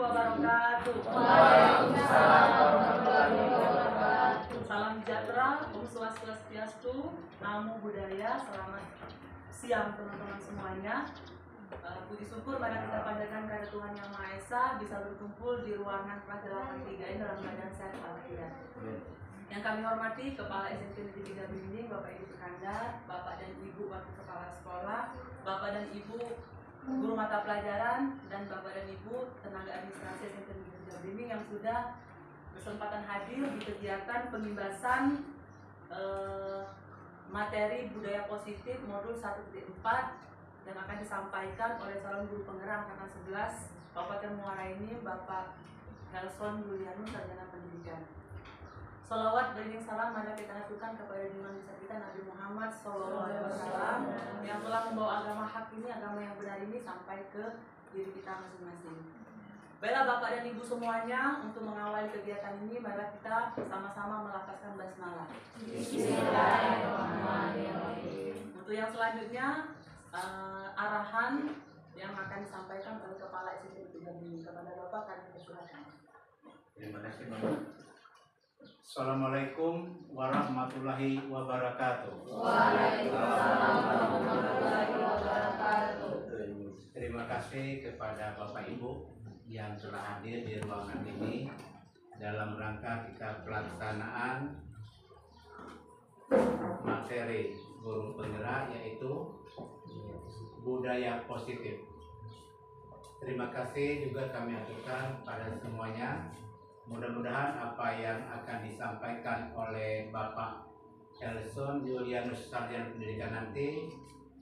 wabarakatuh. Waalaikumsalam warahmatullahi wabarakatuh. Salam sejahtera, Om Swastiastu, Namo Buddhaya. Selamat siang teman-teman semuanya. Puji syukur mari kita panjatkan kepada Tuhan Yang Maha Esa bisa berkumpul di ruangan kelas 83 ini dalam keadaan sehat walafiat. Yang kami hormati Kepala SMP Negeri 3 Blimbing, Bapak Ibu Sekandar, Bapak dan Ibu Wakil Kepala Sekolah, Bapak dan Ibu Guru Mata Pelajaran, dan Bapak dan Ibu Tenaga Administrasi SMP Negeri 3 Blimbing yang sudah berkesempatan hadir di kegiatan pengimbasan materi budaya positif modul 1.4 yang akan disampaikan oleh calon guru penggerak angkatan 11 Kabupaten Muara ini, Bapak Helson Yulianus, Sarjana Pendidikan. Salawat beriring salam mari kita haturkan kepada junjungan besar kita Nabi Muhammad SAW yang telah membawa agama hak ini, agama yang benar ini sampai ke diri kita masing-masing. Baiklah Bapak dan Ibu semuanya, untuk mengawali kegiatan ini mari kita sama-sama melafazkan basmalah. Bismillahirrahmanirrahim. Untuk yang selanjutnya arahan yang akan disampaikan oleh Kepala SMP 3 Blimbing kepada Bapak, kami persilakan. Terima kasih Bapak. Assalamualaikum warahmatullahi wabarakatuh. Waalaikumsalam warahmatullahi wabarakatuh. Terima kasih kepada Bapak Ibu yang telah hadir di ruangan ini dalam rangka kita pelaksanaan materi guru penggerak yaitu budaya positif. Terima kasih juga kami aturkan pada semuanya. Mudah-mudahan apa yang akan disampaikan oleh Bapak Helson Yulianus Sarjana Pendidikan nanti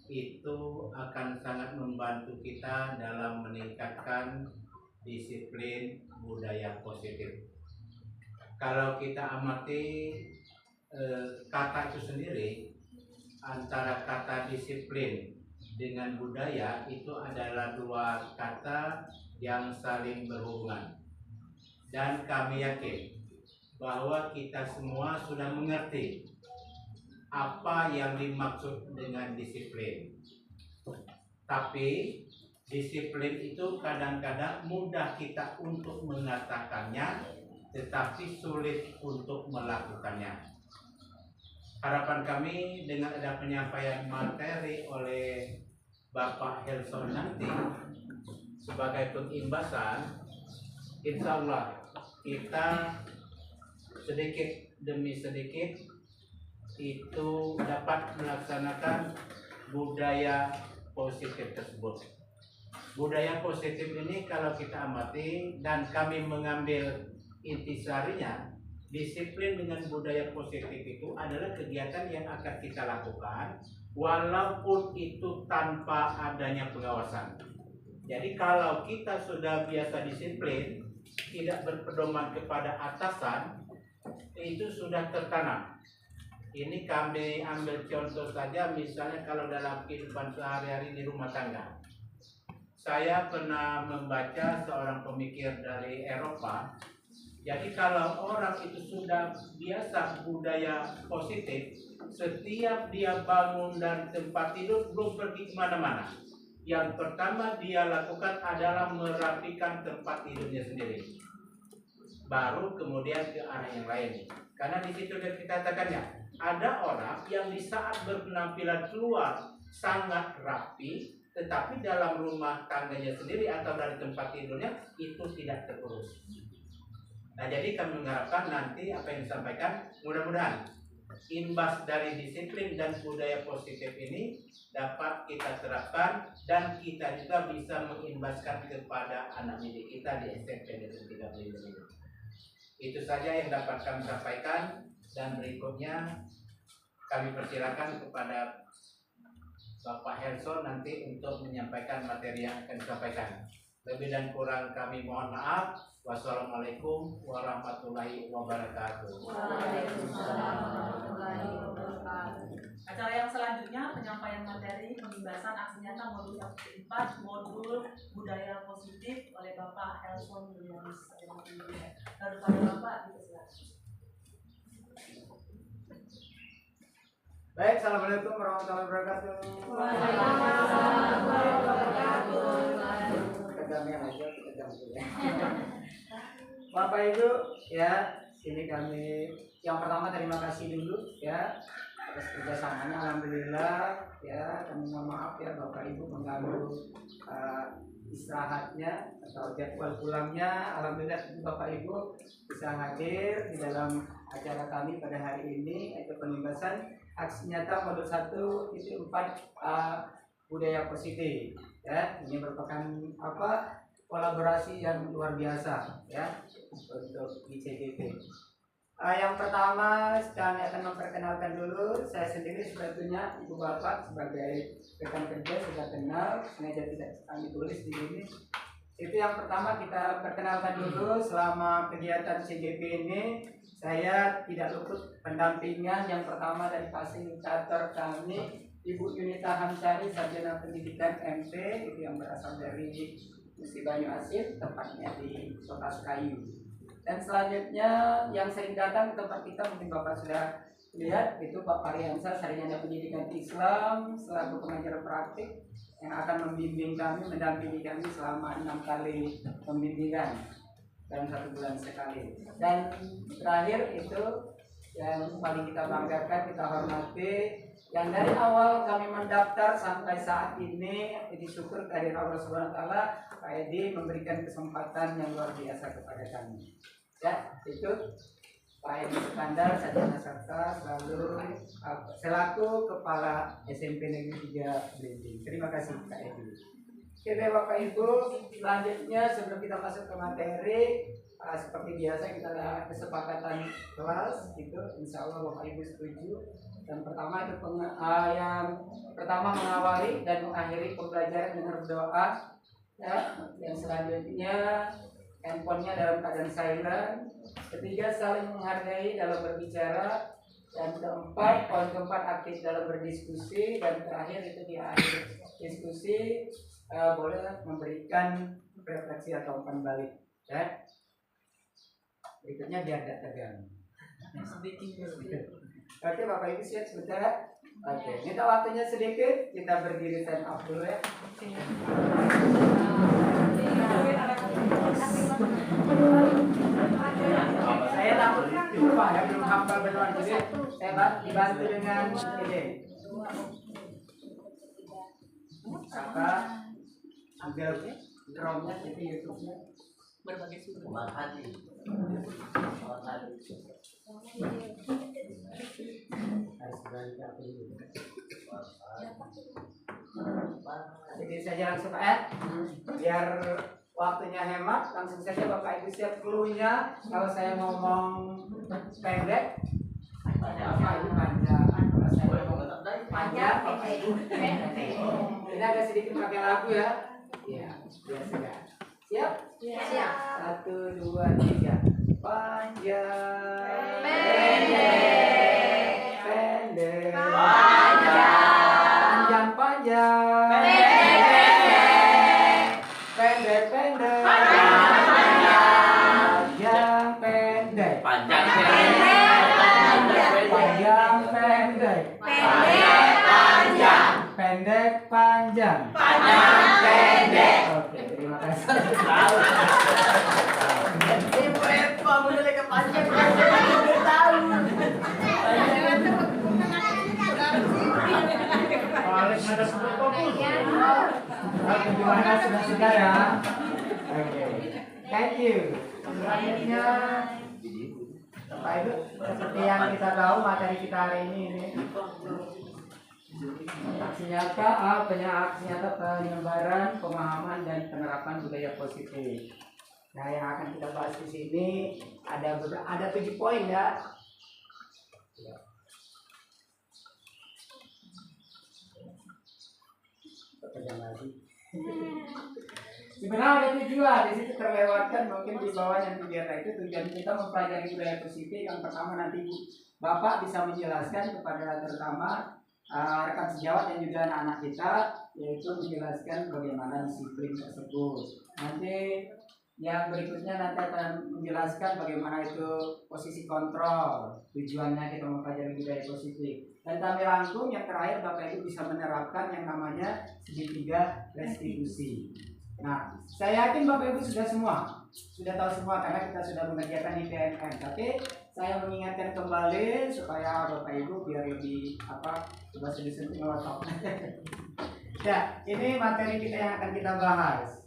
itu akan sangat membantu kita dalam meningkatkan disiplin budaya positif. Kalau kita amati kata itu sendiri, antara kata disiplin dengan budaya itu adalah dua kata yang saling berhubungan. Dan kami yakin bahwa kita semua sudah mengerti apa yang dimaksud dengan disiplin. Tapi disiplin itu kadang-kadang mudah kita untuk mengatakannya, tetapi sulit untuk melakukannya. Harapan kami dengan ada penyampaian materi oleh Bapak Helson nanti sebagai pengimbasan, insya Allah kita sedikit demi sedikit itu dapat melaksanakan budaya positif tersebut. Budaya positif ini kalau kita amati dan kami mengambil intisarinya, disiplin dengan budaya positif itu adalah kegiatan yang akan kita lakukan walaupun itu tanpa adanya pengawasan. Jadi kalau kita sudah biasa disiplin, tidak berpedoman kepada atasan, itu sudah tertanam. Ini kami ambil contoh saja, misalnya kalau dalam kehidupan sehari-hari di rumah tangga. Saya pernah membaca seorang pemikir dari Eropa. Jadi kalau orang itu sudah biasa budaya positif, setiap dia bangun dari tempat tidur belum pergi kemana-mana. Yang pertama dia lakukan adalah merapikan tempat tidurnya sendiri. Baru kemudian ke arah yang lain. Karena di situ kita katakannya, ada orang yang di saat berpenampilan keluar sangat rapi, tetapi dalam rumah tangganya sendiri atau dari tempat tidurnya itu tidak terurus. Nah, jadi kami mengharapkan nanti apa yang disampaikan mudah-mudahan imbas dari disiplin dan budaya positif ini dapat kita terapkan dan kita juga bisa mengimbaskan kepada anak didik kita di SMP Negeri 3 Blimbing. Itu saja yang dapat kami sampaikan, dan berikutnya kami persilakan kepada Bapak Helson nanti untuk menyampaikan materi yang akan disampaikan. Lebih dan kurang kami mohon maaf. Wassalamualaikum warahmatullahi wabarakatuh. Waalaikumsalam warahmatullahi wabarakatuh. Acara yang selanjutnya penyampaian materi pembahasan aksi nyata modul 1.4 modul budaya positif oleh Bapak Helson Yulianus. Lalu pada Bapak dipersilakan. Baik, assalamualaikum warahmatullahi wabarakatuh. Waalaikumsalam warahmatullahi wabarakatuh. perdamaian aja kita ganti ya. Bapak Ibu ya, sini kami yang pertama terima kasih dulu ya atas kerjasamanya, alhamdulillah ya. Kami mohon maaf ya Bapak Ibu mengganggu istirahatnya atau jadwal pulangnya. Alhamdulillah Bapak Ibu bisa hadir di dalam acara kami pada hari ini, yaitu penugasan aksi nyata modul 1.4 budaya positif ya. Ini merupakan kolaborasi yang luar biasa ya untuk ICGP. Yang pertama kami akan memperkenalkan dulu saya sendiri, sebetulnya Ibu Bapak sebagai rekan kerja sudah kenal, sengaja tidak kami tulis di sini. Itu yang pertama kita perkenalkan dulu. Selama kegiatan CGP ini saya tidak luput pendampingan. Yang pertama dari fasilitator kami Ibu Yunita Hamsari, sarjana pendidikan MP, itu yang berasal dari Musi Banyu Asin, tempatnya di Kota Sekayu. Dan selanjutnya yang sering datang ke tempat kita, mungkin Bapak sudah lihat, itu Pak Pariansa, sarjana pendidikan Islam selaku pengajar praktik yang akan membimbing kami, mendampingi kami selama 6 kali pembimbingan dalam 1 bulan sekali. Dan terakhir itu yang paling kita banggakan, kita hormati, yang dari awal kami mendaftar sampai saat ini, disyukur dari Allah Subhanahu wa taala, Pak Edi memberikan kesempatan yang luar biasa kepada kami. Ya, itu Pak Edi Sukandar, sarjana sastra, selaku Kepala SMP Negeri 3 Belimbing. Terima kasih Pak Edi. Oke Bapak Ibu, selanjutnya sebelum kita masuk ke materi, seperti biasa kita ada kesepakatan kelas, gitu. Insya Allah Bapak Ibu setuju. Dan pertama itu yang pertama mengawali dan mengakhiri pembelajaran dengan berdoa. Ya, yang selanjutnya handphonenya dalam keadaan silent. Ketiga, saling menghargai dalam berbicara. Dan keempat, poin keempat, aktif dalam berdiskusi. Dan terakhir itu di akhir diskusi boleh memberikan refleksi atau umpan balik. Ya. Berikutnya biar tidak tegang. Oke Bapak Ibu siap sebentar. Oke, minta waktunya sedikit, kita berdiri stand up dulu ya. Saya takut lupa ya, belum hafal benar, jadi saya dibantu dengan ini. Apa? Google Chrome-nya, jadi YouTube-nya. Berbagai sudut. Jadi saja langsung biar waktunya hemat, langsung saja Bapak Ibu siap clue-nya. Kalau saya ngomong pendek, Bapak Ibu panjang. Kalau saya ngomong panjang, Bapak Ibu pendek. Ini agak sedikit pakai lagu ya. Iya, biasa. Siap? Siap. 1, 2, 3. Panjang. Pendek. Pendek. Panjang. Panjang. Pendek. Pendek. Pendek. Panjang. Pendek. Pendek. Panjang. Pendek. Oke, terima kasih. Gimana sudah ya? Oke, thank you. Selanjutnya, Pak Ibu, seperti yang kita tahu materi kita hari ini aksi nyata, aksi nyata penyebaran, pemahaman dan penerapan budaya positif. Nah, yang akan kita bahas di sini ada 7 poin ya. Sebenarnya ada tujuan, di situ terlewatkan mungkin di bawah yang kegiatan itu tujuan kita mempelajari budaya positif. Yang pertama nanti Bapak bisa menjelaskan kepada terutama rekan sejawat dan juga anak-anak kita, yaitu menjelaskan bagaimana disiplin tersebut. Nanti yang berikutnya nanti akan menjelaskan bagaimana itu posisi kontrol, tujuannya kita mempelajari budaya positif. Dan kami rangkum yang terakhir Bapak Ibu bisa menerapkan yang namanya segitiga restitusi. Nah, saya yakin Bapak Ibu sudah tahu semua karena kita sudah mengerjakan di PNN. Tapi saya mengingatkan kembali supaya Bapak Ibu biar lebih coba sedikit ngotot. Ya, ini materi kita yang akan kita bahas.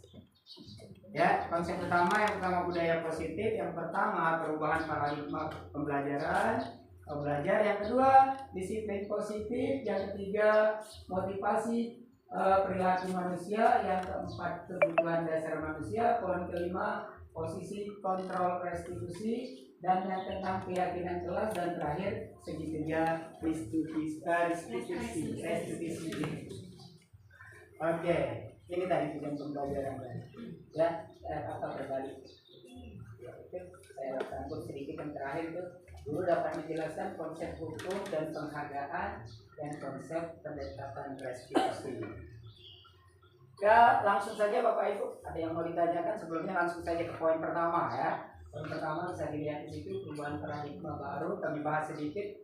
Ya, konsep pertama yang pertama budaya positif, yang pertama perubahan paradigma pembelajaran, belajar, yang kedua disiplin positif, yang ketiga motivasi perilaku manusia, yang keempat kebutuhan dasar manusia, poin kelima posisi kontrol restitusi, dan yang tentang keyakinan kelas, dan terakhir segitiga restitusi. Oke, ini tadi tujuan pembelajaran ya, atau berbalik. Oke, saya rangkum sedikit yang terakhir itu. Guru dapat menjelaskan konsep hukum dan penghargaan dan konsep pendekatan restitusi. Ya, langsung saja Bapak Ibu, ada yang mau ditanyakan sebelumnya, langsung saja ke poin pertama ya. Poin pertama bisa dilihat di situ, perubahan paradigma baru, kami bahas sedikit.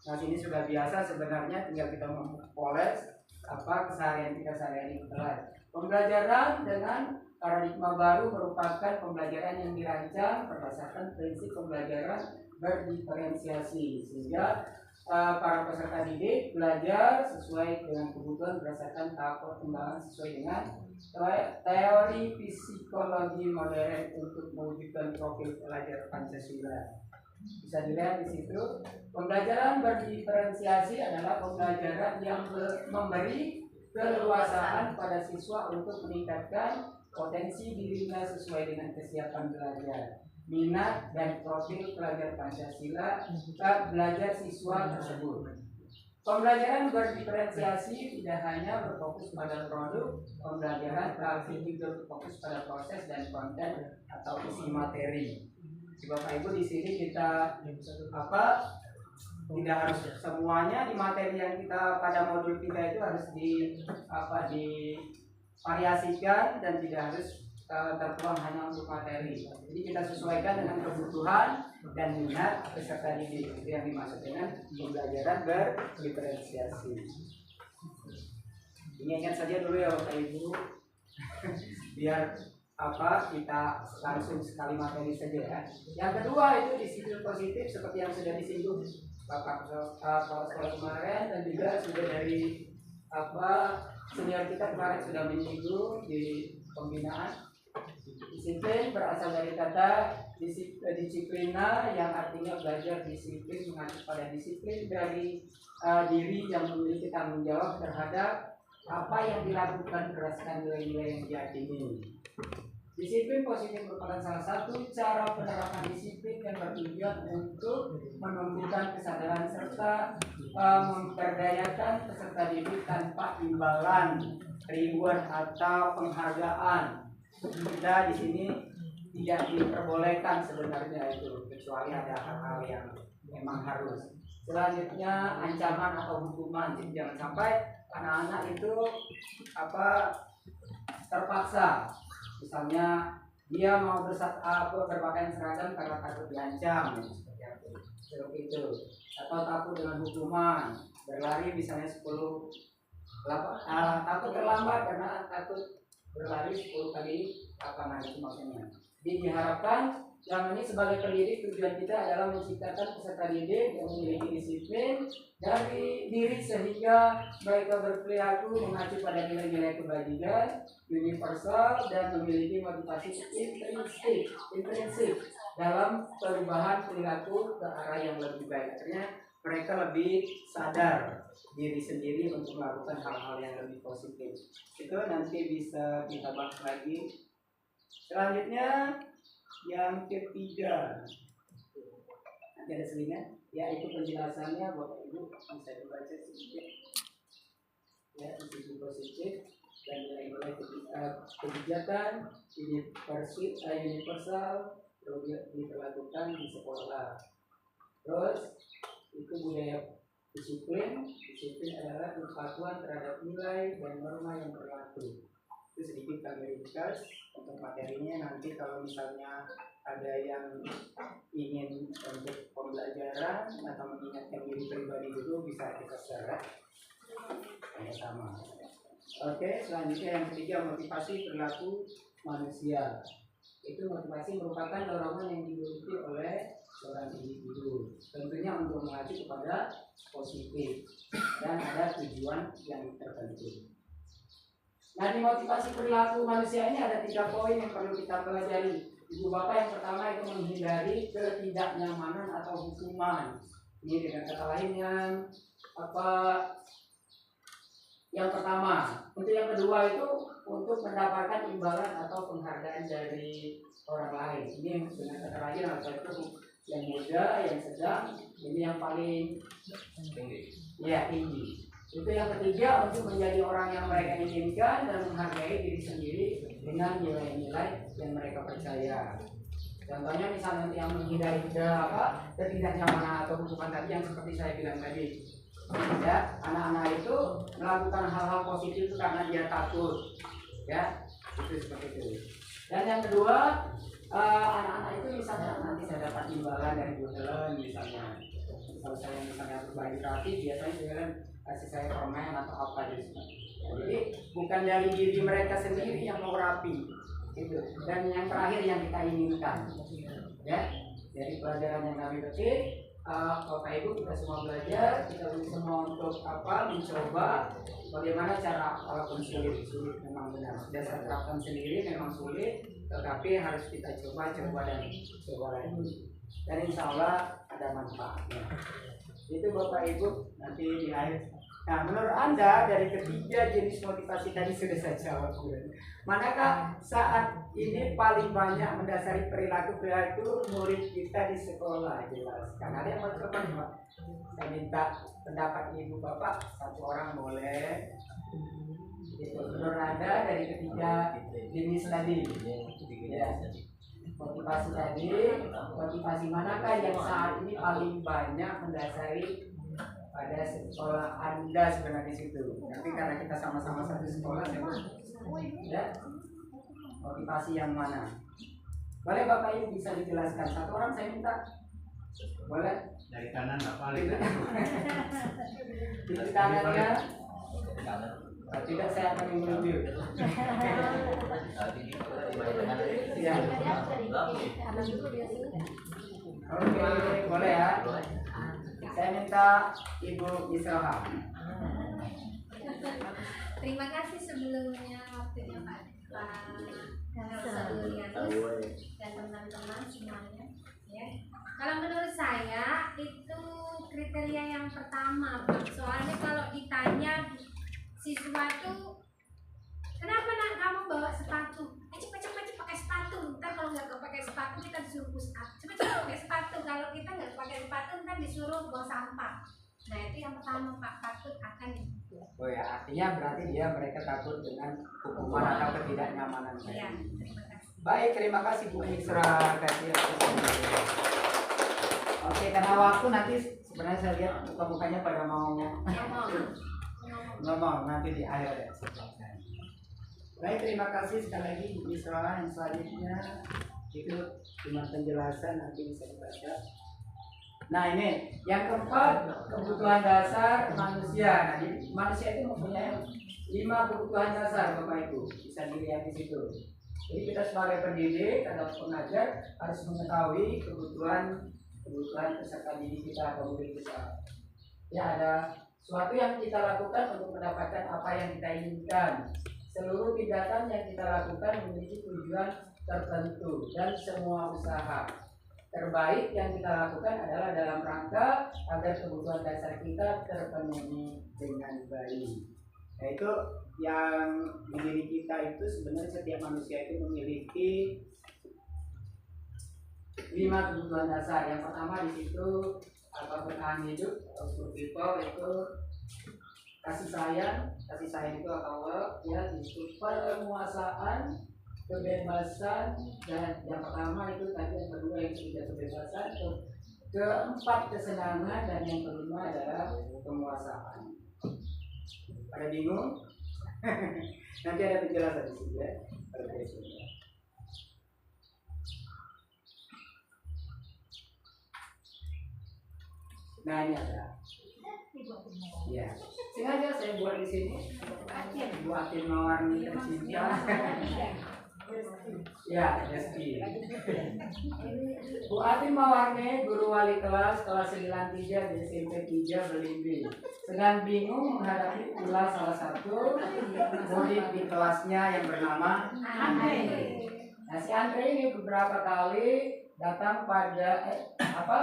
Nah, ini sudah biasa sebenarnya, tinggal kita mempoles keseharian kita sehari-hari kelas. Pembelajaran dengan paradigma baru merupakan pembelajaran yang dirancang berdasarkan prinsip pembelajaran berdiferensiasi, sehingga para peserta didik belajar sesuai dengan kebutuhan berdasarkan tahap perkembangan sesuai dengan teori psikologi modern untuk mewujudkan profil pelajar Pancasila. Bisa dilihat di situ, pembelajaran berdiferensiasi adalah pembelajaran yang memberi keleluasaan pada siswa untuk meningkatkan potensi dirinya sesuai dengan kesiapan belajar, minat dan profil pelajar Pancasila belajar siswa tersebut. Pembelajaran berdiferensiasi tidak hanya berfokus pada produk pembelajaran, tapi juga berfokus pada proses dan konten atau isi materi. Bapak Ibu, di sini kita tidak harus semuanya di materi yang kita pada modul 3 itu harus divariasikan dan tidak harus tertuang hanya untuk materi. Jadi kita sesuaikan dengan kebutuhan dan minat peserta didik, itu yang dimaksud dengan pembelajaran berdiferensiasi. Ini ingat saja dulu ya Bapak Ibu, biar kita langsung sekali materi saja ya. Yang kedua itu disiplin positif seperti yang sudah disinggung Bapak sekolah kemarin, dan juga sudah dari senior kita kemarin sudah menyinggung di pembinaan. Disiplin berasal dari kata disiplina yang artinya belajar disiplin, mengacu pada disiplin dari diri yang memiliki tanggung jawab terhadap apa yang dilakukan berdasarkan nilai-nilai yang diyakini. Disiplin positif merupakan salah satu cara penerapan disiplin yang bertujuan untuk menumbuhkan kesadaran serta memperdayakan peserta didik tanpa imbalan, reward atau penghargaan. Kita di sini tidak diperbolehkan sebenarnya itu, kecuali ada hal-hal yang memang harus. Selanjutnya ancaman atau hukuman, jadi jangan sampai anak-anak itu terpaksa. Misalnya dia mau berpakaian seragam karena takut diancam, seperti itu, atau takut dengan hukuman, berlari misalnya 10 takut terlambat karena takut berlari 10 kali lapangan, itu maksudnya. Jadi diharapkan yang ini sebagai pendidik, tujuan kita adalah menciptakan peserta didik yang memiliki disiplin dari diri sehingga mereka berperilaku mengacu pada nilai-nilai kebajikan universal dan memiliki motivasi intrinsik dalam perubahan perilaku ke arah yang lebih baik. Artinya mereka lebih sadar diri sendiri untuk melakukan hal-hal yang lebih positif. Itu nanti bisa kita bahas lagi. Selanjutnya yang ketiga, nanti ada selingan, yaitu penjelasannya Bapak Ibu bisa dibaca sedikit. Ya, disiplin positif dan nilai-nilai kebijakan universal diperlakukan di sekolah. Terus itu budaya disiplin adalah kepatuhan terhadap nilai dan norma yang berlaku. Itu sedikit kami ringkas untuk materinya. Nanti kalau misalnya ada yang ingin untuk pembelajaran atau mengingatkan diri pribadi dulu, bisa kita share sama. Oke, selanjutnya yang ketiga, motivasi perilaku manusia. Itu motivasi merupakan dorongan yang dimiliki oleh seorang individu, tentunya untuk mengacu kepada positif dan ada tujuan yang tertentu. Nah, di motivasi perilaku manusia ini ada 3 poin yang perlu kita pelajari. Ibu bapak, yang pertama itu menghindari ketidaknyamanan atau hukuman. Ini dengan kata lain yang pertama. Untuk yang kedua itu untuk mendapatkan imbalan atau penghargaan dari orang lain. Ini dengan kata lain itu yang muda, yang sedang, ini yang paling tinggi. Itu yang ketiga, untuk menjadi orang yang mereka inginkan dan menghargai diri sendiri dengan nilai-nilai yang mereka percaya. Contohnya misalnya yang menghindari ketidaknyamanan atau hukuman tadi yang seperti saya bilang tadi. Ya, anak-anak itu melakukan hal-hal positif karena dia takut. Ya, itu seperti itu. Dan yang kedua, anak-anak itu misalnya nanti saya dapat imbalan dari Gundelen misalnya. Kalau saya misalnya berbagi rapi, biasanya Gundelen kasih saya permen atau apa gitu. Jadi bukan dari diri mereka sendiri yang mau rapi, gitu. Dan yang terakhir yang kita inginkan, ya. Jadi pelajaran yang kami petik, Bapak Ibu kita semua belajar, kita semua untuk mencoba bagaimana cara, walaupun sulit memang benar. Sudah saya terapkan sendiri memang sulit, tetapi harus kita coba dan coba lagi. Dan insya Allah ada manfaatnya. Itu Bapak Ibu nanti di akhir. Nah, menurut Anda dari ketiga jenis motivasi tadi sudah saya jawab. Manakah saat ini paling banyak mendasari perilaku murid kita di sekolah? Jelas. Karena ada yang mau coba nih, Pak. Saya minta pendapat Ibu Bapak, 1 orang boleh. Itu menurut Anda dari ketiga jenis tadi. Ya. Motivasi tadi, motivasi manakah yang saat ini paling banyak mendasari pada sekolah Anda sebenarnya di situ. Tapi karena kita sama-sama satu sekolah, ya, motivasi yang mana? Boleh Bapak Ibu bisa dijelaskan? 1 orang saya minta. Boleh? Dari kanan apa lagi? Di kanannya. Tidak, saya akan menunjuk. Ya. Oke, boleh ya. Saya minta Ibu Isroha. Terima kasih sebelumnya waktunya Pak Julianus dan teman-teman semuanya. Ya. Kalau menurut saya itu kriteria yang pertama, Pak. Soalnya kalau ditanya siswa tuh, kenapa nak kamu bawa sepatu? Cepet pakai sepatu. Ntar kalau nggak pakai sepatu kita disuruh push up. Cepet pakai sepatu. Kalau kita nggak pakai sepatu ntar disuruh buang sampah. Nah itu yang pertama Pak, takut akan itu. Oh ya, artinya berarti mereka takut dengan hukuman atau ketidaknyamanan. Iya, terima kasih. Baik, terima kasih Bu Isra. Oke, karena waktu nanti sebenarnya saya lihat muka-mukanya pada mau ngomong nanti di akhir ya. Baik, terima kasih sekali lagi Bu Isra. Yang selanjutnya itu cuma penjelasan, nanti bisa dibaca. Nah ini yang keempat, kebutuhan dasar manusia. Nah, manusia itu mempunyai 5 kebutuhan dasar, Bapak Ibu, bisa dilihat di situ. Jadi kita sebagai pendidik atau pengajar harus mengetahui kebutuhan peserta didik kita atau murid kita. Ya, ada suatu yang kita lakukan untuk mendapatkan apa yang kita inginkan. Seluruh tindakan yang kita lakukan memiliki tujuan tertentu dan semua usaha terbaik yang kita lakukan adalah dalam rangka agar kebutuhan dasar kita terpenuhi dengan baik. Nah, itu yang di diri kita itu sebenarnya setiap manusia itu memiliki 5 kebutuhan dasar. Yang pertama di situ bertahan hidup atau survival itu kasih sayang itu atau ya itu penguasaan, kebebasan, dan yang pertama itu tadi, yang kedua yang ketiga kebebasan, keempat kesenangan, dan yang kelima adalah penguasaan. Pada bingung? Nanti ada penjelasan di sini ya. Nah ini ada. Ya, sengaja saya buat di sini. Ibu Atin Mawarni tercinta. Ya, Resti. Bu Atin Mawarni, guru wali kelas 93 di SMP 3 Belimbi, sedang bingung menghadapi pula salah satu murid di kelasnya yang bernama Andre. Nah, si Andre ini beberapa kali datang pada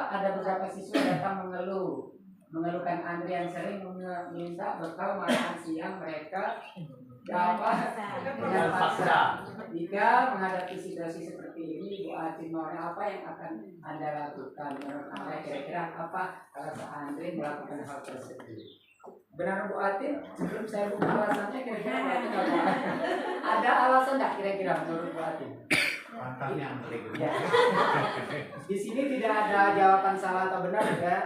ada beberapa siswa datang mengeluhkan Andre yang sering meminta bekal makan siang mereka dengan paksa. Jika menghadapi situasi seperti ini, Bu Atin Mawarni, apa yang akan Anda lakukan? Menurut Anda kira-kira apa alasan Andre melakukan hal tersebut? Benar Bu Atin, sebelum saya buka alasannya kira-kira Bu Atin apa? Ada alasan tidak kira-kira menurut Bu Atin? Mantannya Andre. Ya. Di sini tidak ada jawaban salah atau benar ya.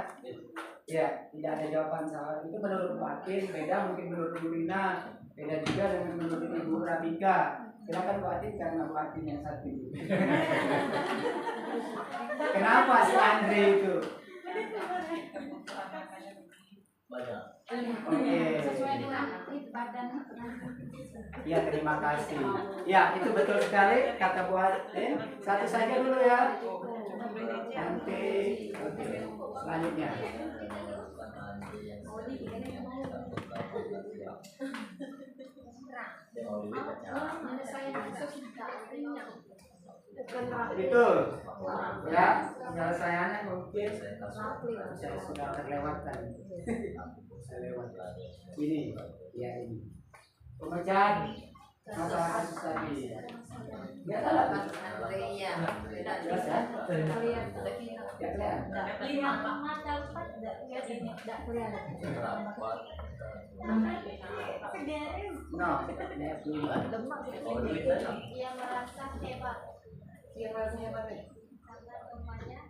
Ya, tidak ada jawaban salah. Itu menurut Bu Atin, beda mungkin menurut Bu Rina, beda juga dengan menurut Ibu Rabika. Silakan Bu Atin karena Bu Atin yang satu ini. Kenapa si Andre itu? Oke. Sesuai dengan badan. Ya, terima kasih. Ya, itu betul sekali kata Bu Atin. Satu saja dulu ya. Nanti selanjutnya. Itu ya, penyelesaiannya mungkin saya sudah terlewatkan. Saya lewat ini, ya ini pemecahan masalah kasus tadi. Ya salah kan? Jelas ya? Ya no, Ia merasa hebat. Yang rasanya apa nih? Karena temannya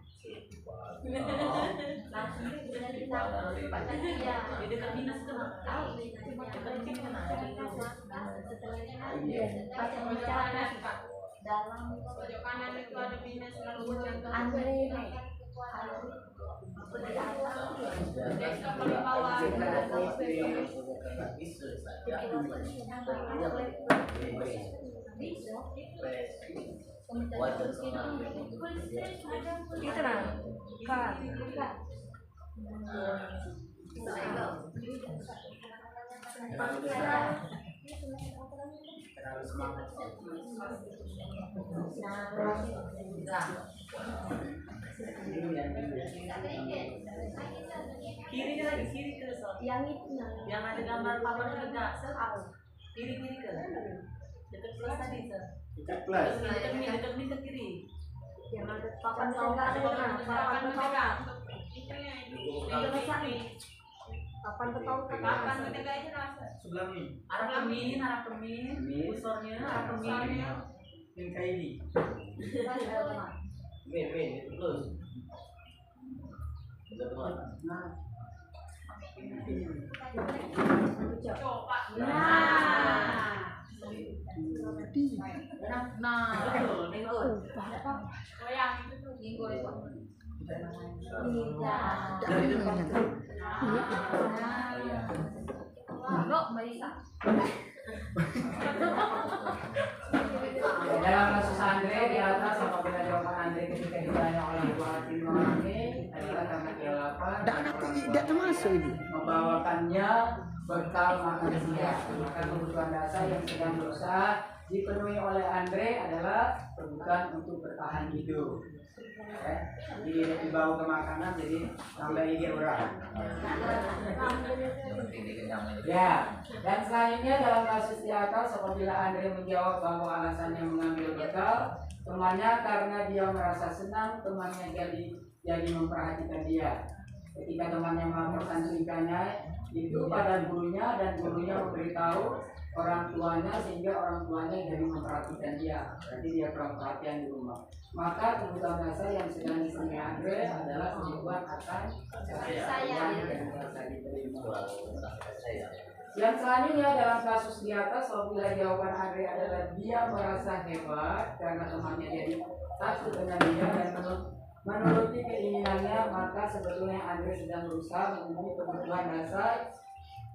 langsung sudah ditahu pada dia. Di dekat dinas itu Tahu cuma setelahnya baca bicara dalam pojok kanan itu ada minus Andre ini kiri lagi kiri ke yang itu yang ada gambar papan juga kiri ke dekat plus tadi Dekat plus. dekat min ke kiri yang ada papan ada papan pegang papan Sebelah ini. arah kemin kursornya arah kemin Yang kayak ini. Itu plus. Dalam kasus Andre di atas apabila jawaban Andre ketika ditanya oleh Bu Atin Mawarni adalah karena dia lapar Tidak termasuk ini. membawakannya bekal makan siang. Maka kebutuhan dasar yang sedang berusaha dipenuhi oleh Andre adalah kebutuhan untuk bertahan hidup. Ya, jadi dibawa ke makanan jadi sampai ini orang. Ya, dan selanjutnya dalam kasus di atas apabila Andre menjawab bahwa alasannya mengambil bekal temannya karena dia merasa senang temannya jadi memperhatikan dia. Ketika temannya melaporkan tingkahnya itu pada gurunya dan gurunya memberitahu orang tuanya sehingga orang tuanya jadi memperhatikan dia. Berarti dia kurang perhatian di rumah. Maka kebutuhan dasar yang sedang dipenuhi Andre adalah kebutuhan akan sayang dan rasa diterima. Yang selanjutnya dalam kasus di atas apabila jawaban Andre adalah dia merasa hebat karena temannya jadi takut dengan dia dan menuruti keinginannya, maka sebetulnya Andre sedang berusaha memenuhi kebutuhan dasar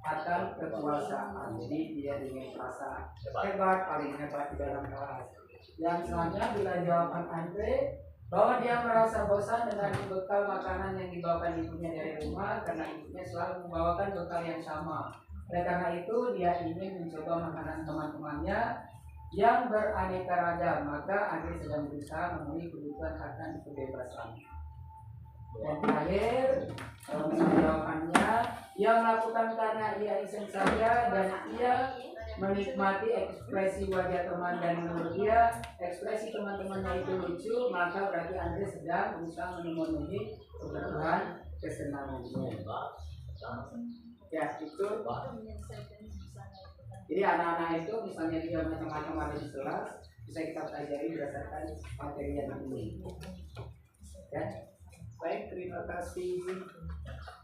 akan kekuasaan. Jadi dia ingin merasa hebat, paling hebat di dalam kelas. Yang selanjutnya bila jawaban Andre bahwa dia merasa bosan dengan bekal makanan yang dibawakan ibunya dari rumah karena ibunya selalu membawakan bekal yang sama. Oleh karena itu dia ingin mencoba makanan teman-temannya yang beraneka ragam, maka Andre sedang berusaha memenuhi kebutuhan akan kebebasan. Dan terakhir, jawabannya ia melakukan karena ia iseng saja dan ia menikmati ekspresi wajah teman dan menurut dia ekspresi teman-temannya itu lucu, maka berarti Andre sedang berusaha memenuhi kebutuhan kesenangannya. Ya itu. Jadi anak-anak itu misalnya dia macam-macam ada di kelas bisa kita pelajari berdasarkan materi yang ini. Ya. Baik, terima kasih.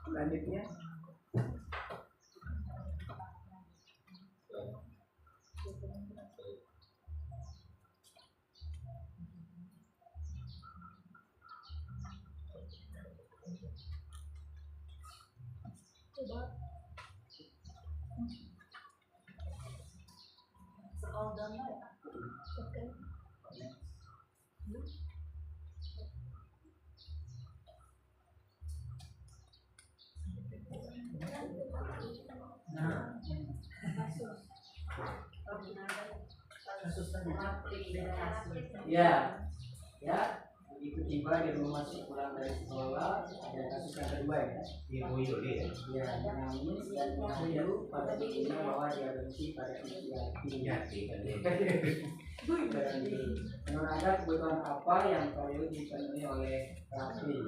Selanjutnya. Ya, ya, begitu tiba dia mau masuk pulang dari sekolah, ada kasus yang kedua ya. Ibu Yuli ya. Ya, menangis dan mengayu pada ibunya bahwa dia benci pada ibu Yati kan dia. Berarti menurut Anda kebutuhan apa yang perlu dipenuhi oleh Rafli?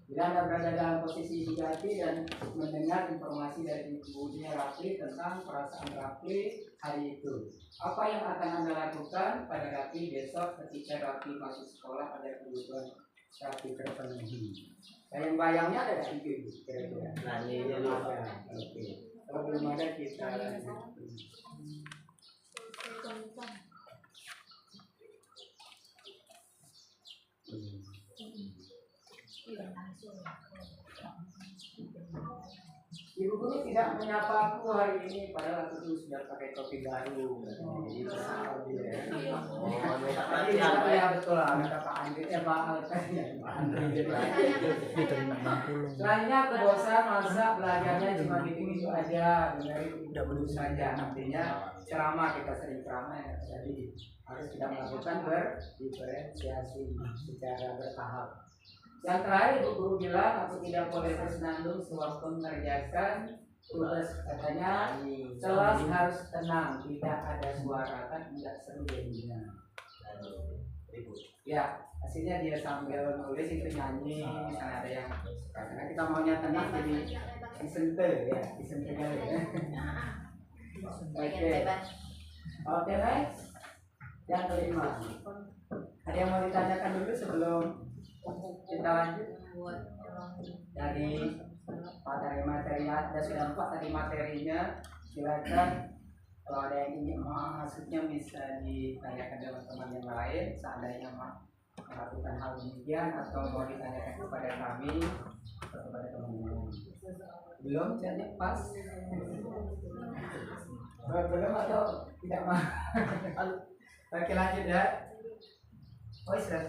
Bila Anda berada dalam posisi Ibu Yati dan mendengar informasi dari ibunya Rafli tentang perasaan Rafli hari itu, apa yang akan Anda lakukan pada Rafli besok ketika Rafli masuk sekolah pada kebutuhan Rafli terpenuhi? Bayang-bayangnya ada nggak itu kira-kira? Nah ini dulu. Oke. Kalau belum ada kita lanjut. Ibu guru tidak menyapa aku hari ini padahal aku tuh sudah pakai topi baru. Jadi kesal dia. Tadi ya betul lah kata Pak Andri Pak Andri. Selainnya kebosan masa belajarnya cuma gitu-gitu aja, dengerin udah dulu saja. Artinya ceramah kita sering ceramah ya. Jadi harus kita melakukan berdiferensiasi secara bertahap. Yang terakhir Ibu Guru bilang aku tidak boleh bersenandung sewaktu mengerjakan tugas, katanya kelas harus tenang, tidak ada suara, kan tidak seru jadinya. Ya, hasilnya dia sambil nulis itu nyanyi, misalnya ada yang karena kita maunya tenang jadi disentuh ya, disentuh ya. Oke, next. Yang kelima. Ada yang mau ditanyakan dulu sebelum kita lanjut? Dari materi ada sudah 4 tadi materinya, silakan kalau ada yang ingin maksudnya bisa ditanyakan dengan teman yang lain seandainya melakukan hal demikian atau mau ditanyakan kepada kami atau kepada teman-teman. Belum jadi pas? Belum atau tidak mau? Oke, lanjut ya. Oh, sudah.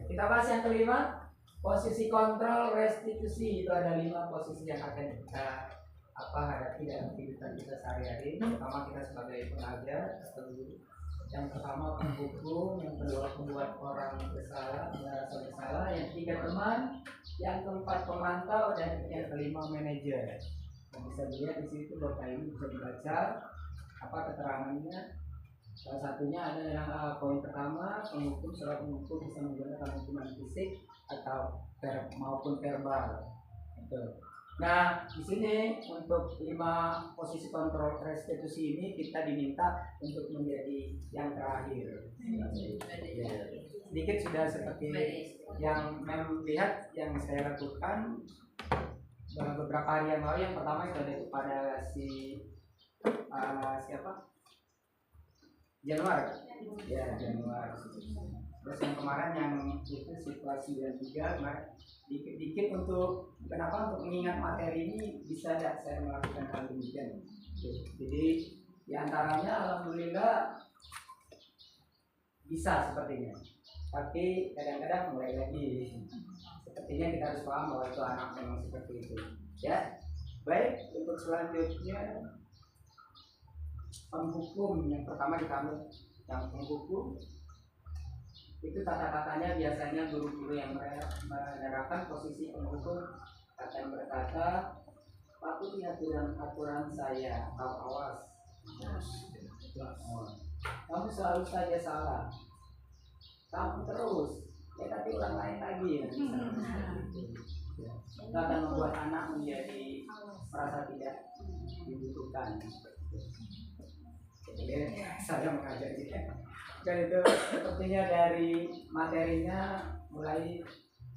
Kita bahas yang kelima, posisi kontrol restitusi. Itu ada 5 posisi yang akan kita hadapi dalam kehidupan kita sehari-hari. Pertama kita sebagai pengajar atau guru. Yang pertama penghukum, yang kedua pembuat orang bersalah, merasa bersalah, yang ketiga teman, yang keempat pemantau, dan yang kelima manajer. Yang bisa dilihat di situ Bapak ini bisa dibaca apa keterangannya. Salah satunya ada yang poin pertama, penghukum seorang penghukum bisa menggunakan hukuman fisik atau maupun verbal. Itu. Nah, di sini untuk 5 posisi kontrol restitusi ini kita diminta untuk menjadi yang terakhir. Sedikit sudah seperti yang melihat yang saya lakukan beberapa hari yang lalu. Yang pertama itu ada kepada siapa? Januari. Ya, Januari. Terus yang kemarin yang itu situasi 93 kemarin dikit-dikit untuk kenapa untuk mengingat materi ini bisa tidak saya melakukan hal demikian. Jadi diantaranya alhamdulillah bisa sepertinya, tapi kadang-kadang mulai lagi sepertinya kita harus paham bahwa itu anak memang seperti itu ya. Baik, untuk selanjutnya penghukum yang pertama ditambah yang penghukum itu kata-katanya biasanya guru-guru yang menerapkan posisi penghukum akan berkata, patuhi aturan saya atau awas. Kamu selalu saja salah. Kamu terus. Ya tapi orang lain lagi ya. Itu akan membuat anak menjadi merasa tidak dibutuhkan. Jadi saya mengajak dia. Dan itu sepertinya dari materinya mulai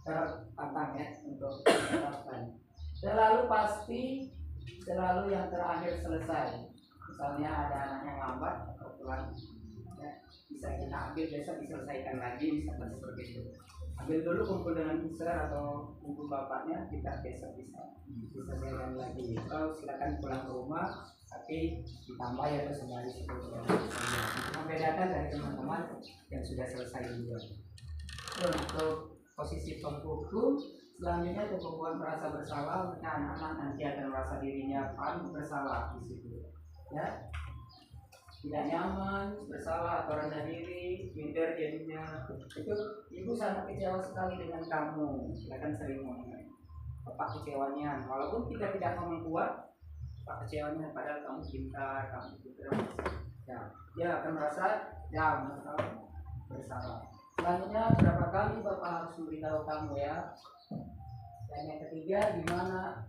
tertantang ya untuk diterapkan. Selalu pasti, selalu yang terakhir selesai. Misalnya ada anak yang lambat atau pulang, ya, bisa kita ambil besok diselesaikan lagi, misalkan seperti itu. Ambil dulu kumpul dengan besar atau kumpul bapaknya, kita besok bisa diselesaikan lagi. Atau silakan pulang ke rumah, tapi ditambah ya terus kembali seperti itu. Membedakan dari teman-teman yang sudah selesai juga. Untuk posisi penghukum selanjutnya kemampuan merasa bersalah, maka anak-anak nanti akan merasa dirinya paling bersalah di situ. Ya, tidak nyaman, bersalah atau rendah diri, minder jadinya. Itu ibu sangat kecewa sekali dengan kamu. Silakan sering ngomong. Apa kecewanya? Walaupun kita tidak ngomong kuat, apa kecewanya? Padahal kamu pintar, kamu pintar. Ya, dia akan merasa ya bersalah. Selanjutnya berapa kali bapak harus memberitahu kamu ya? Dan yang ketiga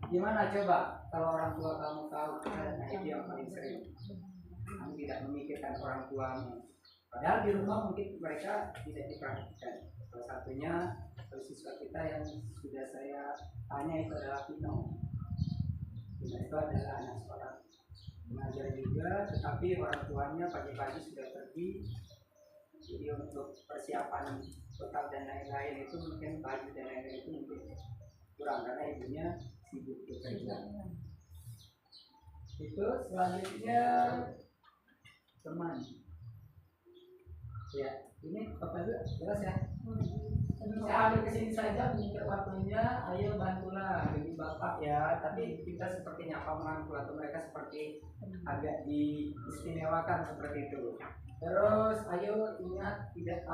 gimana coba kalau orang tua kamu tahu? Nah itu yang paling sering. Kamu tidak memikirkan orang tuamu. Padahal di rumah mungkin mereka tidak diperhatikan. Salah satunya siswa kita yang sudah saya tanya itu adalah Pino. Pino itu adalah anak seorang mengajar juga, tetapi orang tuanya pagi-pagi sudah pergi. Jadi untuk persiapan bekal dan lain-lain itu mungkin baju dan lain-lain itu mungkin kurang karena ibunya sibuk bekerja. Itu selanjutnya teman. Ya, ini Bapak Ibu jelas ya. Saya ambil kesini saja menyingkir waktunya. Ayo bantulah bagi Bapak ya. Tapi kita sepertinya apa merangkul atau mereka seperti agak diistimewakan seperti itu. Terus ayo ingat tidak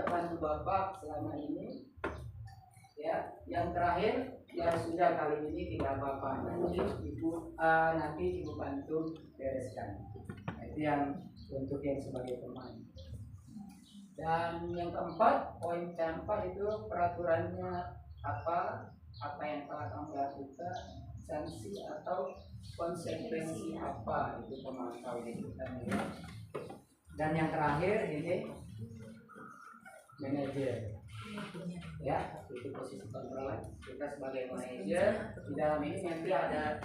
bantu Bapak selama ini. Ya, yang terakhir ya sudah kali ini tidak apa-apa. Nanti ibu bantu bereskan. Nah, itu yang untuk yang sebagai teman. Dan yang keempat, poin keempat itu peraturannya apa yang telah kamu lakukan, sanksi atau konsekuensi apa itu pemantau itu. Dan yang terakhir ini manajer. Ya, itu posisi kontrol. Kita sebagai manajer di dalam ini nanti ada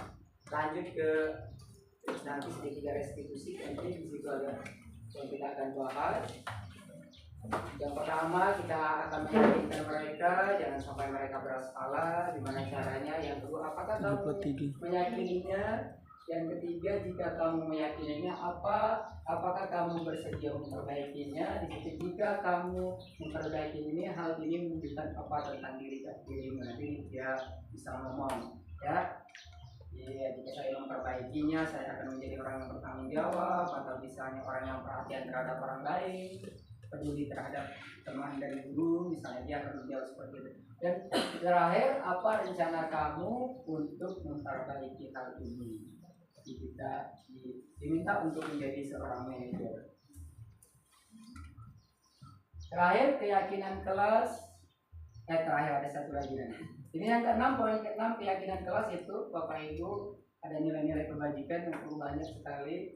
lanjut ke nanti sedikit restitusi, nanti di situ ada yang kita akan bahas. Yang pertama kita akan meyakinkan mereka jangan sampai mereka bersalah, gimana caranya. Yang kedua, apakah kamu meyakininya? Yang ketiga, jika kamu meyakininya apakah kamu bersedia memperbaikinya? Di situ jika kamu memperbaiki ini, hal ini menunjukkan apa tentang dirimu. Nanti dia bisa ngomong ya. Ya, jika saya memperbaikinya, saya akan menjadi orang yang bertanggung jawab, atau misalnya orang yang perhatian terhadap orang lain, peduli terhadap teman dan guru, misalnya dia akan menjawab seperti itu. Dan terakhir, apa rencana kamu untuk memperbaiki hal ini? Jadi kita diminta untuk menjadi seorang manajer. Terakhir, keyakinan kelas. Terakhir ada satu lagi nanti. Ini yang keenam, poin keenam, keyakinan kelas itu Bapak Ibu ada nilai-nilai kebajikan yang perlu banyak sekali.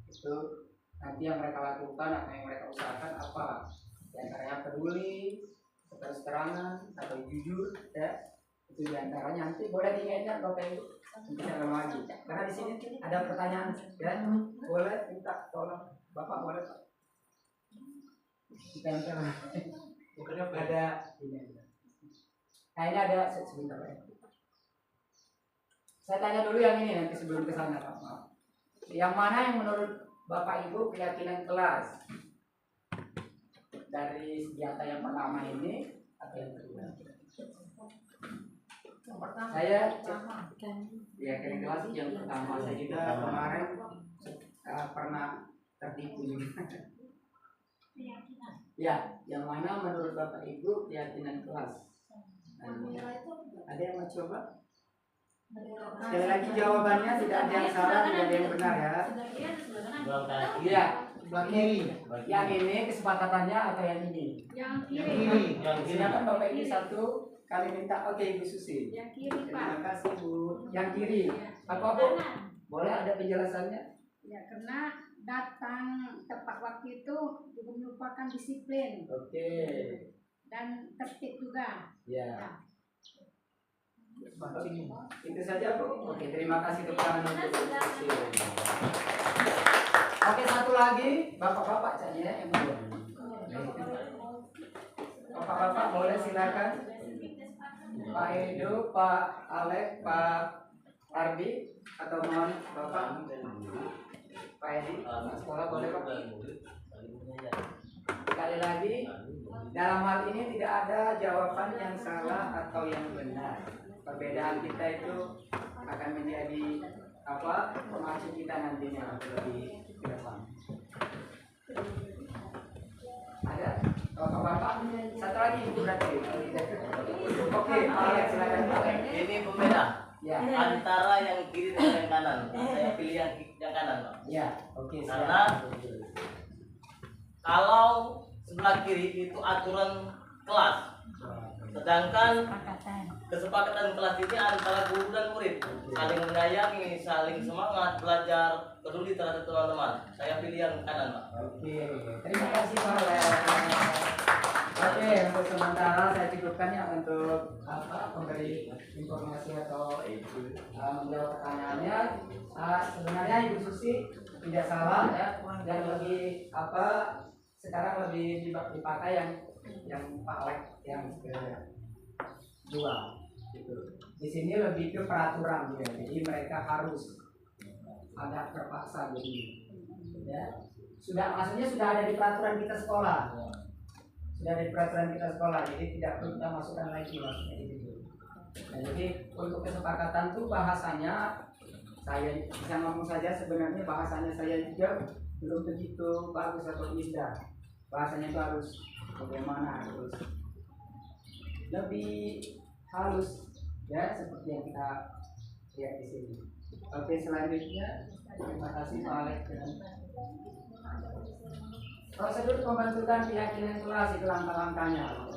Itu nanti yang mereka lakukan atau yang mereka usahakan apa? Yang antaranya peduli, terus terangan atau jujur ya. Itu diantaranya. Nanti boleh diingat Bapak Ibu kita lagi. Karena di sini ada pertanyaan ya. Boleh minta tolong Bapak boleh Pak. Ditempel. Bukannya apa? Ada ini. Nah ini ada sebentar ya. Saya tanya dulu yang ini nanti sebelum ke sana Pak. Maaf. Yang mana yang menurut Bapak Ibu keyakinan kelas? Dari senjata yang pertama ini atau yang kedua? Yang pertama. Saya keyakinan kelas yang pertama. Saya juga kemarin pernah tertipu juga. Ya, yang mana menurut Bapak Ibu keyakinan kelas? Ada yang mau coba? Sekali lagi jawabannya tidak ada yang salah, tidak ada yang benar ya. Iya, sebelah kiri. Yang ini kesepakatannya atau yang ini? Yang Yang kiri. kiri. Silakan Bapak ini satu kali minta. Oke Ibu Susi. Yang kiri Pak. Terima kasih Bu. Yang kiri. Apa Bu? Boleh ada penjelasannya? Ya, karena datang tepat waktu itu juga merupakan disiplin Oke. dan tertib juga. Ya. Itu saja Bu. Oke, terima kasih kepada untuk diskusi. Oke, satu lagi bapak-bapak saja yang kedua. Bapak-bapak boleh silakan. Pak Edo, Pak Alek, Pak Ardi atau mohon Bapak Pak Edi, sekolah boleh Pak. Sekali lagi, dalam hal ini tidak ada jawaban yang salah atau yang benar. Perbedaan kita itu akan menjadi pemacu kita nantinya lebih ke depan. Ada bapak-bapak, satu lagi berarti. Oke, Pak Alek silakan Pak Alek. Ini pembeda Ya, antara yang kiri dan yang kanan. Saya pilih yang kanan, Pak. ya, oke. Karena kalau sebelah kiri itu aturan kelas, sedangkan kesepakatan kelas ini antara guru dan murid, saling menyayangi, saling semangat belajar, peduli terhadap teman-teman. Saya pilih yang kanan, Pak. Oke, terima kasih Pak Alek. Oke, untuk sementara saya cukupkan ya untuk memberi informasi atau menjawab pertanyaannya. Sebenarnya Ibu Susi tidak salah ya, dan lebih sekarang lebih dipakai yang Pak Alek yang kedua. Gitu. Di sini lebih ke peraturan ya, jadi mereka harus ada terpaksa jadi ya. Maksudnya sudah ada di peraturan kita sekolah. Sudah ada di peraturan kita sekolah, jadi tidak perlu kita masukkan lagi maksudnya gitu. Nah, jadi untuk kesepakatan tuh bahasanya saya bisa ngomong saja, sebenarnya bahasanya saya juga belum begitu bagus atau indah. Bahasanya itu harus bagaimana, harus lebih halus ya, seperti yang kita lihat di sini. Oke, selanjutnya terima kasih Pak Alek. Prosedur pembentukan keyakinan kelas itu langkah-langkahnya.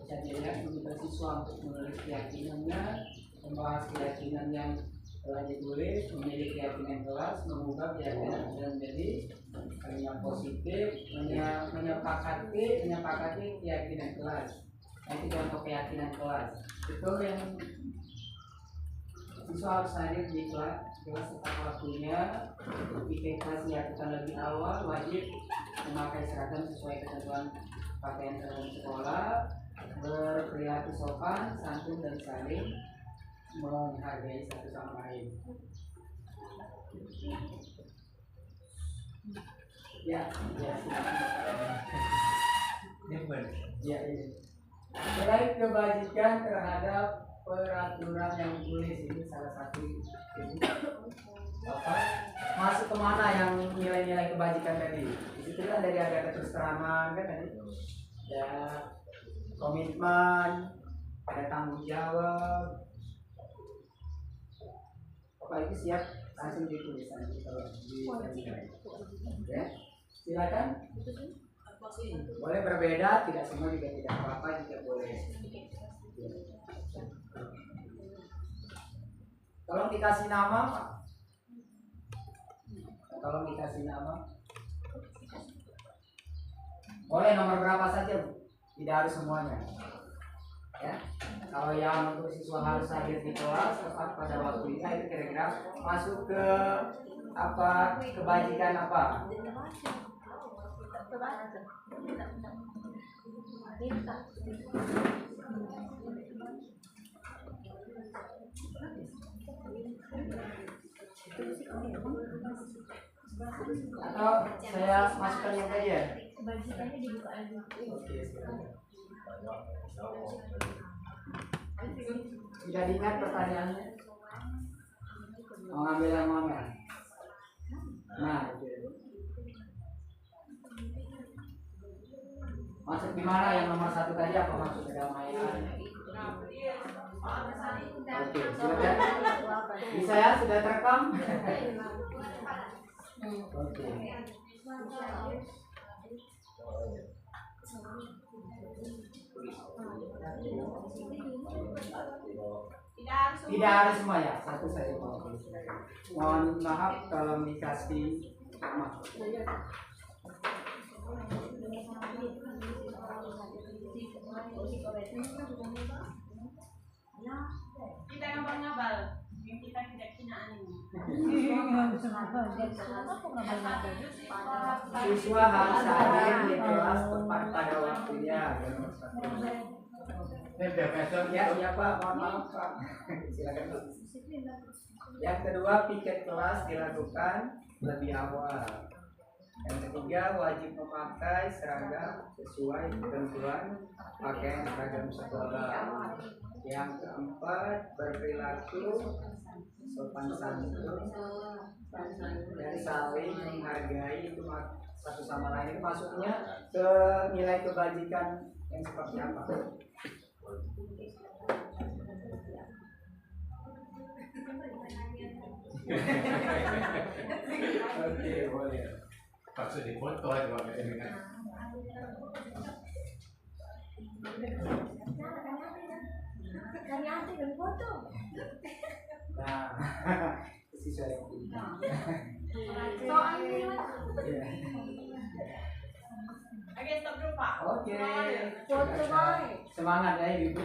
Kejadian meminta siswa untuk menulis keyakinannya, membahas keyakinan yang telah ditulis, memilih keyakinan kelas, mengubah keyakinan menjadi kalimat positif, menyepakati keyakinan kelas. Nah, itu contoh keyakinan kelas. Itu yang siswa harus hadir di kelas tepat waktunya. IPK dilakukan lebih awal, wajib memakai seragam sesuai ketentuan pakaian seragam sekolah, berperilaku sopan, santun dan saling menghargai satu sama lain. Ya, silakan. Ya, ini. Selain kebajikan terhadap peraturan yang ditulis, ini salah satu masuk kemana yang nilai-nilai kebajikan tadi? Di situ kan dari ada keterterangan kan tadi, ya komitmen, ada tanggung jawab. Bapak Ibu siap langsung ditulis nanti kalau ya, silakan. Boleh berbeda, tidak semua juga tidak apa-apa, juga boleh. Tolong dikasih nama, Pak. Tolong dikasih nama. Boleh nomor berapa saja, Bu? Tidak harus semuanya. Ya. Kalau yang untuk siswa harus hadir di kelas tepat pada waktunya, itu kira-kira masuk ke kebajikan apa? Atau saya masukkan yang tadi ya? Kebajikannya dibuka lagi. Oke, silakan. Sudah diingat pertanyaannya? Mau ngambil yang mana? Nah, itu. Masuk di mana yang nomor 1 tadi apa masuk ke dalam ayat? Oke, silakan. Bisa ya, sudah terekam? Oke. Tidak harus semua ya, satu saja. Mohon maaf kalau dikasih nama. Kita ngabal-ngabal, yang kita tidak kinaan ini. Siswa harus hadir di kelas tepat pada waktunya. Ya, siapa? Mohon maaf Pak. Silakan Pak. Yang kedua, piket kelas dilakukan lebih awal. Yang ketiga, wajib memakai seragam sesuai ketentuan pakaian seragam sekolah. Yang keempat, berperilaku sopan santun dan saling menghargai itu satu sama lain. Itu maksudnya ke nilai kebajikan yang seperti apa? Oke, boleh. Maksud di foto aja Pak dengan Nah, siswa yang Oke, stop dulu Pak. Oke. Semangat ya Ibu.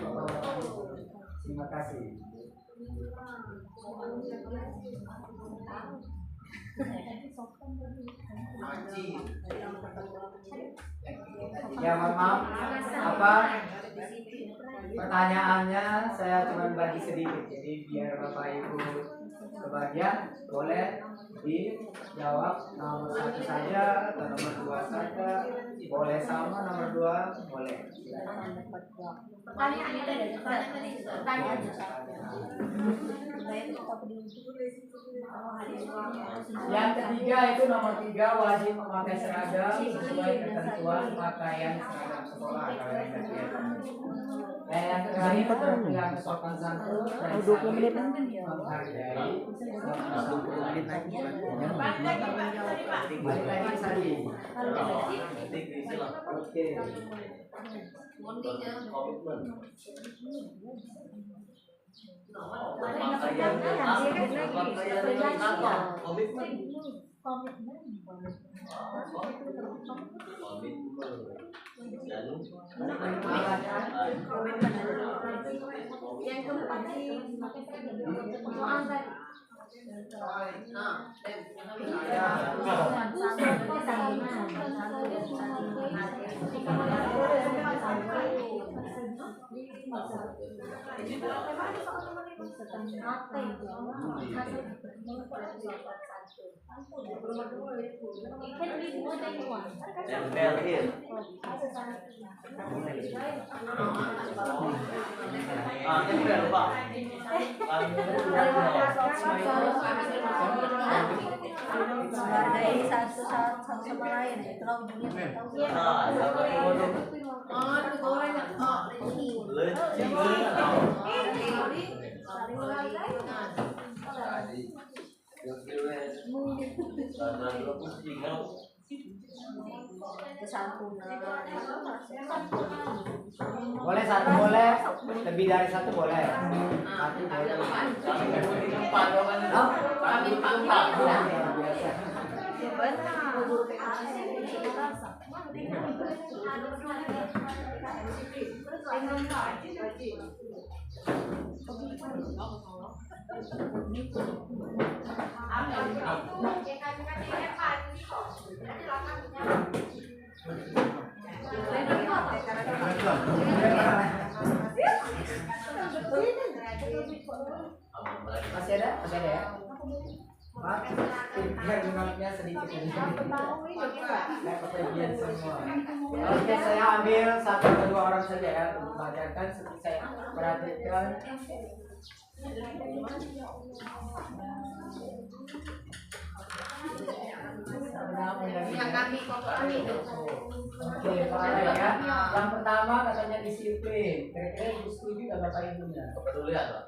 Terima kasih. Ya, mohon maaf. Apa pertanyaannya? Saya cuma bagi sedikit, jadi biar Bapak Ibu kebagian, boleh dijawab nomor 1 saja atau nomor 2 saja, boleh sama nomor 2 boleh. Pertanyaannya ada pertanyaan. Yang ketiga itu nomor 3, wajib memakai seragam sesuai ketentuan pakaian seragam sekolah. Dan yang terakhir yang sopan santun dan saling menghargai. Balik lagi tadi. Oke. Yang keempat soal tadi. menghargai satu sama lain, itulah ujungnya. Boleh satu, boleh lebih dari satu, boleh satu, boleh Masih ada? Masih ada ya? Maaf, biar minumnya sedikit ini. Nah, kepergian semua. Oke, saya ambil satu atau dua orang saja ya untuk membacakan seperti saya perhatikan. Yang kami itu. Oke, mulai ya. Yang pertama katanya disiplin. Kira-kira ibu setuju nggak bapak ibunya? Kepedulian, Pak.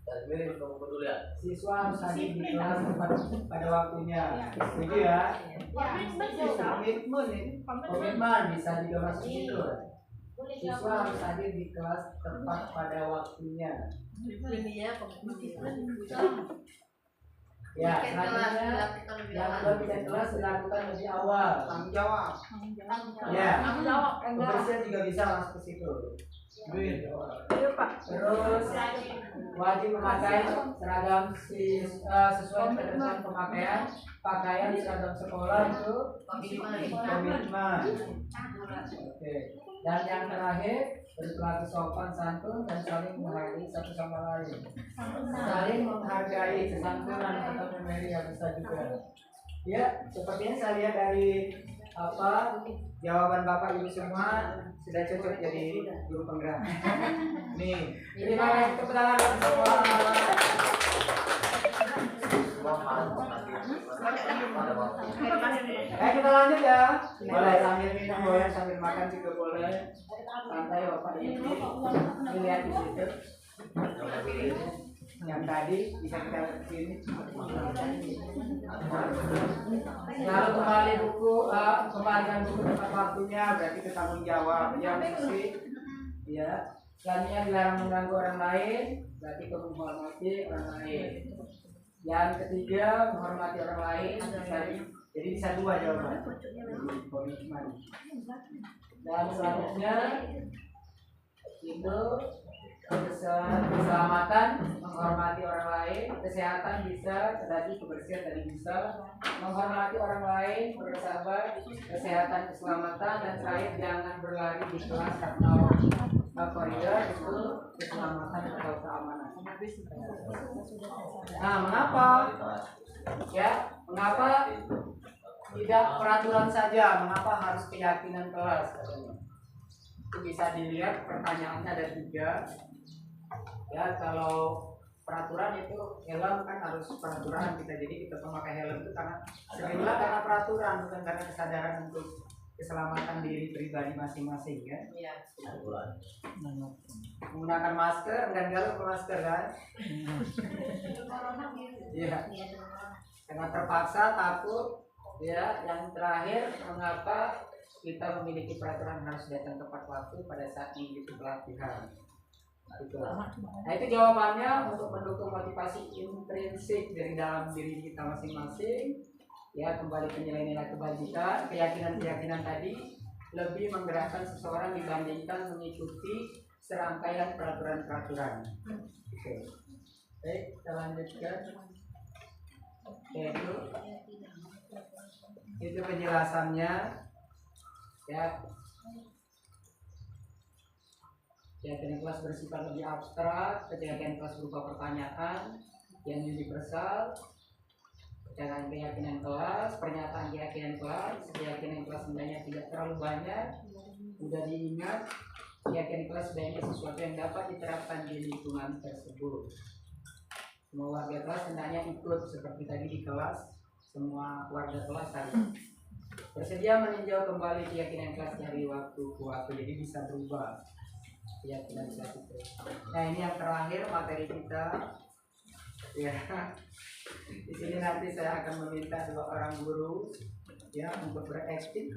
Dan pilih untuk kepedulian. Siswa harus hadir di kelas pada waktunya. Setuju ya? Komitmen ini. Komitmen bisa juga masuk itu. Siswa harus hadir di kelas tepat pada waktunya. Ya, selanjutnya yang kebijakan kelas dilakukan lebih awal. Tanggung jawab. Ya, kebersihan juga bisa masuk ke situ. Terus wajib memakai seragam sesuai ketentuan pemakaian pakaian seragam sekolah itu komitmen. Oke. Dan yang terakhir berperilaku sopan santun dan saling menghargai satu sama lain. Saling menghargai kesantunan atau memori yang bisa juga. Ya, sepertinya saya lihat dari jawaban bapak ibu semua sudah cocok jadi guru penggerak. Nih, terima kasih tepuk tangan semua. Kita lanjut ya. Boleh sambil minum, boleh sambil makan juga boleh. Santai bapak ibu. Lihat di situ. Yang tadi bisa kita lihat di sini. Lalu kembalikan buku tepat waktunya, berarti itu tanggung jawab. Yang sih, ya. Selanjutnya dilarang mengganggu orang lain, berarti menghormati orang lain. Yang ketiga, menghormati orang lain. Jadi bisa dua jawaban. Komitmen. Dan selanjutnya itu keselamatan, menghormati orang lain, kesehatan bisa, tadi kebersihan tadi bisa, menghormati orang lain, bersahabat, kesehatan, keselamatan, dan terakhir jangan berlari di kelas atau koridor itu keselamatan atau keamanan. Nah, mengapa? Ya, mengapa tidak peraturan saja? Mengapa harus keyakinan kelas? Itu bisa dilihat pertanyaannya ada 3. Ya, kalau peraturan itu helm kan harus peraturan kita, jadi kita memakai helm itu karena peraturan, bukan karena kesadaran untuk keselamatan diri pribadi masing-masing ya. Iya. Menggunakan masker, enggak galau masker kan? Iya. Karena terpaksa, takut. Ya, yang terakhir, mengapa kita memiliki peraturan harus datang tepat waktu pada saat mengikuti pelatihan. Nah, itu jawabannya untuk mendukung motivasi intrinsik dari dalam diri kita masing-masing. Ya, kembali ke nilai-nilai kebajikan, keyakinan-keyakinan tadi lebih menggerakkan seseorang dibandingkan mengikuti serangkaian peraturan-peraturan. Oke. Baik, kita lanjutkan. Itu penjelasannya. Ya. Keyakinan kelas bersifat lebih abstrak, keyakinan kelas berupa pertanyaan yang universal, keyakinan kelas, pernyataan keyakinan kelas, keyakinan kelas sebenarnya tidak terlalu banyak, mudah diingat, keyakinan kelas sebenarnya sesuatu yang dapat diterapkan di lingkungan tersebut. Semua warga kelas hendaknya ikut seperti tadi di kelas, semua warga kelas harus bersedia meninjau kembali keyakinan kelas dari waktu ke waktu, jadi bisa berubah. Keyakinan kelas itu. Nah, ini yang terakhir materi kita. Ya, di sini nanti saya akan meminta 2 orang guru ya untuk berakting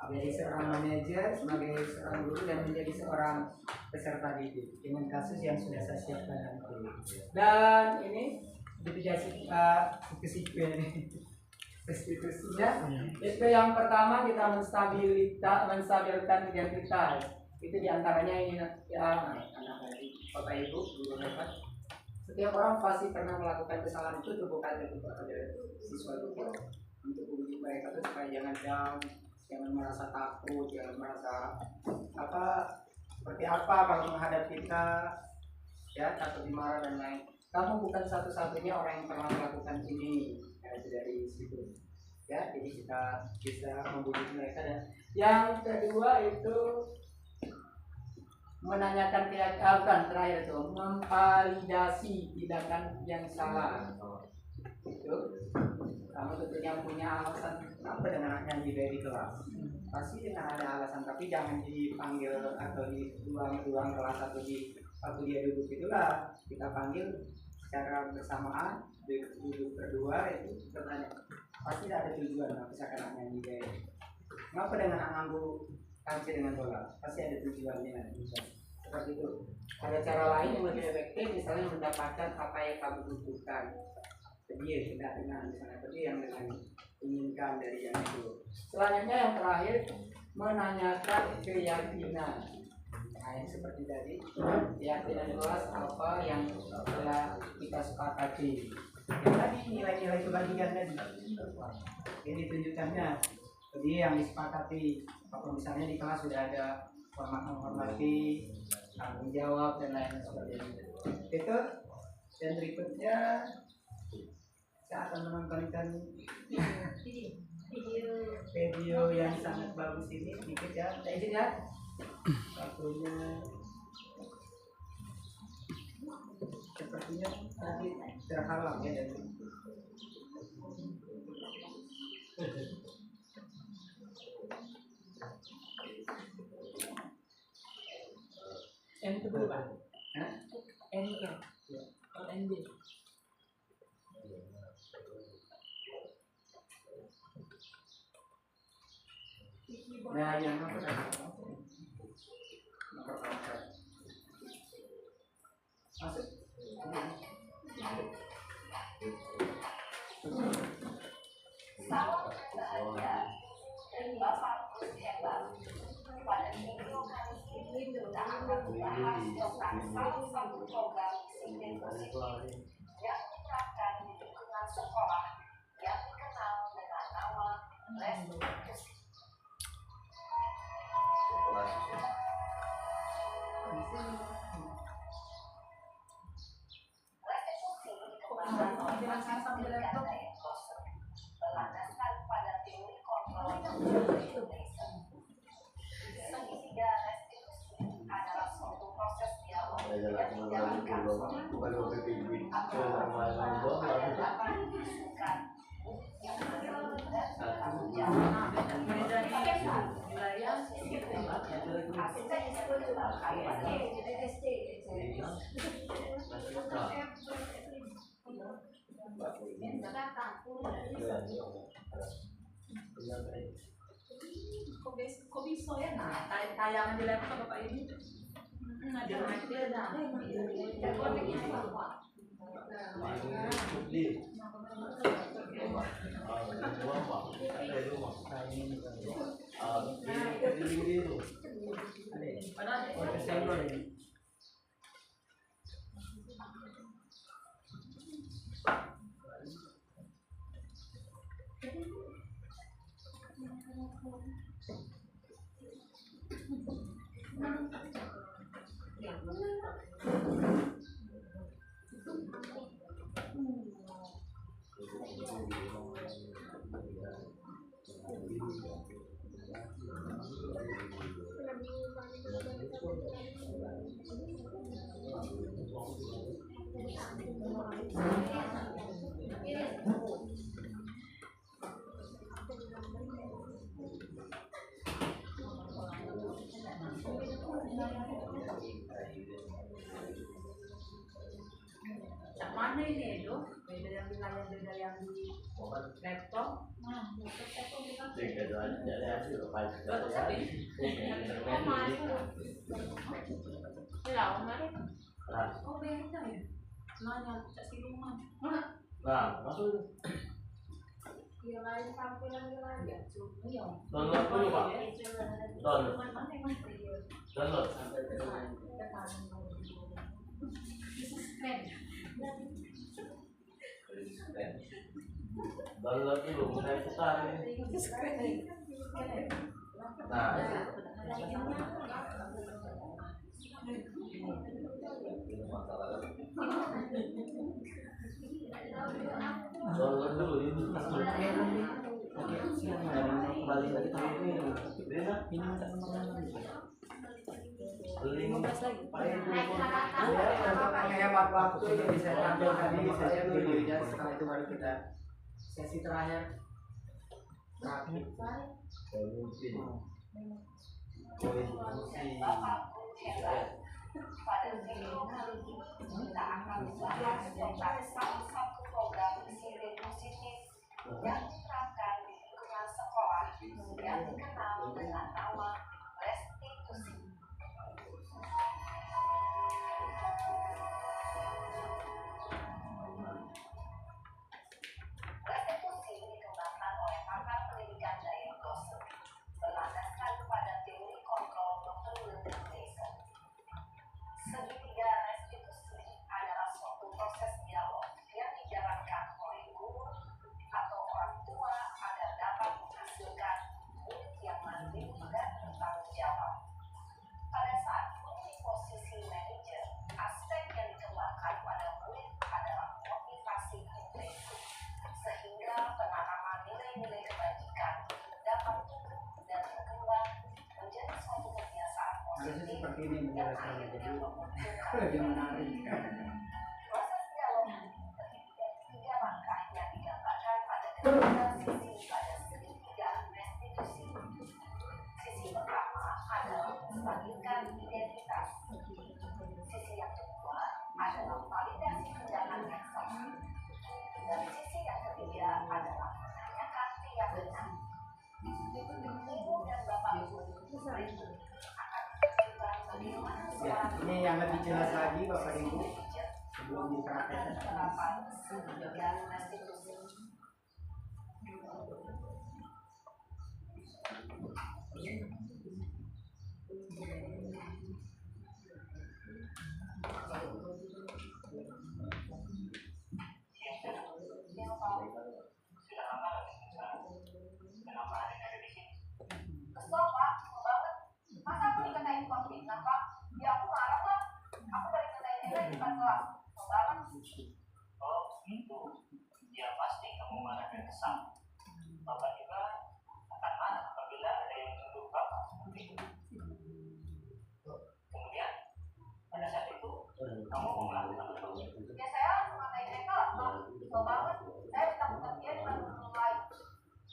menjadi seorang manajer, sebagai seorang guru, dan menjadi seorang peserta didik dengan kasus yang sudah saya siapkan nanti. Dan ini mitigasi kesipil institusinya. Itu yang pertama, kita menstabilkan identitas. Itu diantaranya ini ya, anak Bapak Ibu, guru hebat. Setiap orang pasti pernah melakukan kesalahan itu bukan kepada siswa itu. untuk membujuk mereka tuh supaya jangan down, jangan merasa takut, jangan merasa seperti apa kalau menghadap kita, ya takut dimarah dan lain. Kamu bukan satu-satunya orang yang pernah melakukan ini, ya, itu dari situ. Ya, jadi kita bisa membujuk mereka. Dan yang kedua itu menanyakan bukan terakhir itu memvalidasi tindakan yang salah. Itu kamu tentunya punya alasan apa dengan anak yang di kelas. Pasti dengan ada alasan, tapi jangan dipanggil atau di ruang kelas atau di waktu dia duduk itulah kita panggil secara bersamaan, duduk berdua itu bertanya. Pasti ada tujuan, misalkan anak yang di Kenapa dengan anak kanci dengan bola? Pasti ada tujuannya. Seperti itu. Ada cara lain yang lebih efektif, misalnya mendapatkan apa yang kamu butuhkan. Jadi tidak dengan misalnya tadi yang dengan inginkan dari yang itu. Selanjutnya yang terakhir menanyakan keyakinan. Nah, yang seperti tadi keyakinan kelas apa yang telah kita sepakati. Yang tadi nilai-nilai kebajikan tadi. Ini tunjukkannya. Jadi yang disepakati, apa misalnya di kelas sudah ada hormat menghormati, tanggung jawab dan lain sebagainya. Itu dan berikutnya saya akan menontonkan video yang sangat bagus ini sedikit ya. Saya izin ya. Waktunya sepertinya tadi terhalang ya dari N itu berapa? N kan? ND. Nah, yang apa? Masuk. Salam berbahagia dari Bapak Hebat. Pada video kali ini kita akan membahas tentang salah satu program disiplin positif yang diterapkan di lingkungan sekolah yang dikenal dengan nama restitusi. Restitusi merupakan kegiatan yang berlandaskan pada teori kontrol segitiga restitusi adalah suatu proses dialog yang dijalankan dapat disukan yang Kok bisa ya? Nah, tayangan di laptop Bapak ini. Ada mana ini itu? Beda yang di layar, beda yang di laptop. Oh beda ya? Nanya kasih rumah. Nah, masuk. Yang lain tampilan yang lain ya, iya. Download dulu Pak. Download. Download. This is keren. Balap dulu, mulai putar. Nah, balap dulu ini. Kembali lagi ini. Beli 15 lagi. Untuk menghemat waktu jadi saya tampilkan ini saya videonya, setelah itu baru kita sesi terakhir. Pada video kali ini kita akan membahas tentang salah satu program isi positif yang diterapkan di lingkungan sekolah yang dikenal dengan nama restitusi. Restitusi dikembangkan oleh pakar pendidikan Diane Gosser berlandaskan pada teori kontrol Dr. William Jason. Segitiga restitusi adalah suatu proses dialog yang dijalankan oleh guru atau orang tua agar dapat menghasilkan murid yang mandiri dan bertanggung jawab. Pada saat murid posisi manajer, aspek yang dikembangkan pada murid adalah motivasi intrinsik, sehingga penanaman nilai-nilai kebajikan dapat tumbuh dan berkembang menjadi suatu kebiasaan Harusnya positif seperti ini yang menjelaskannya, jadi akhirnya lebih menarik. proses dialog terdiri dari 3 langkah yang digambarkan pada ketiga sisi pada segitiga restitusi. Sisi pertama adalah menstabilkan identitas. Sisi yang kedua adalah validasi tindakan yang sama. Dan sisi yang ketiga adalah menanyakan keyakinan. Ibu dan bapak guru berikut akan menunjukkan bagaimana Ya, ini yang lebih jelas lagi Bapak Ibu sebelum dipraktekkan. penerapan segitiga restitusi. Kesel pak, kesel banget. Masa aku dikatain tukang fitnah pak? Ya aku marah lah. Aku balik katain Ella di depan kelas. Kesel banget. Oh gitu, ya pasti kamu marah dan kesal. Bapak juga akan marah apabila ada yang menuduh bapak seperti itu. Kemudian pada saat itu kamu mau melakukan apa? Ya saya langsung ngatain Eka lah pak. Kesel banget. Saya ditakutkan dia dengan guru lain.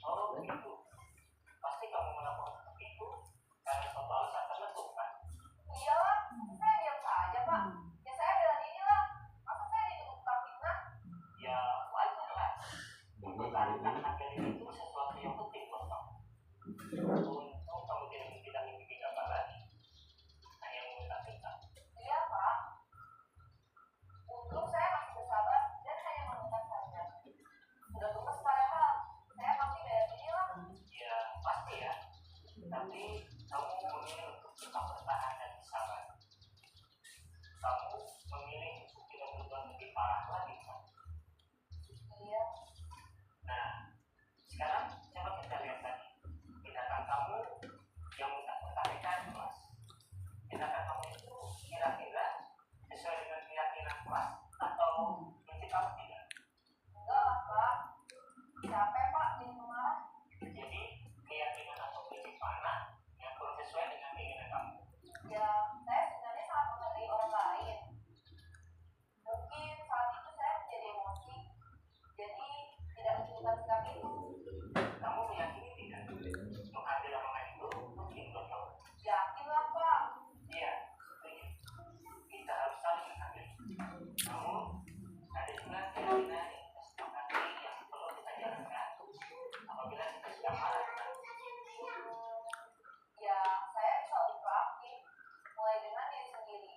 Oh begitu, pasti kamu melakukan seperti itu karena suatu alasan tertentu kan? Iya lah, saya diam saja pak. Ya saya bela diri lah. Masa saya dituduh tukang fitnah? Ya wajar lah. Mempertahankan harga diri itu sesuatu yang penting buat kamu. Untung kamu tidak membidangi mimpi gambar lagi, hanya mengutak-utak. Iya pak. Untung saya masih bersabar dan hanya mengutak saja. Sudah tugas padahal. Saya pasti bela diri lah. Ya pasti ya, tapi kamu memilih untuk tetap bertahan dan bersabar. Kamu memilih untuk tidak berbuat lebih parah lagi kan? Iya. Nah, sekarang coba kita lihat tadi tindakan kamu yang mentak-mentakkan kelas. Tindakan kamu itu kira-kira sesuai dengan keyakinan kelas atau menciptakan tidak? Enggak lah pak. Capek pak jadi pemarah. Jadi keyakinan atau prinsip mana yang kurang sesuai dengan keinginan kamu? Ya saya sebenarnya sangat menghargai orang lain. Mungkin saat itu saya menjadi emosi. Jadi tidak menunjukkan sikap itu. Kamu meyakini tidak? Menghargai orang lain itu penting buat kamu. Yakin lah pak. Iya, setuju. Kita harus saling menghargai. Namun, ada juga keyakinan yang kita sepakati yang perlu kita jalankan apabila kita sedang marah. Ya saya bisa lebih proaktif. Mulai dengan diri sendiri.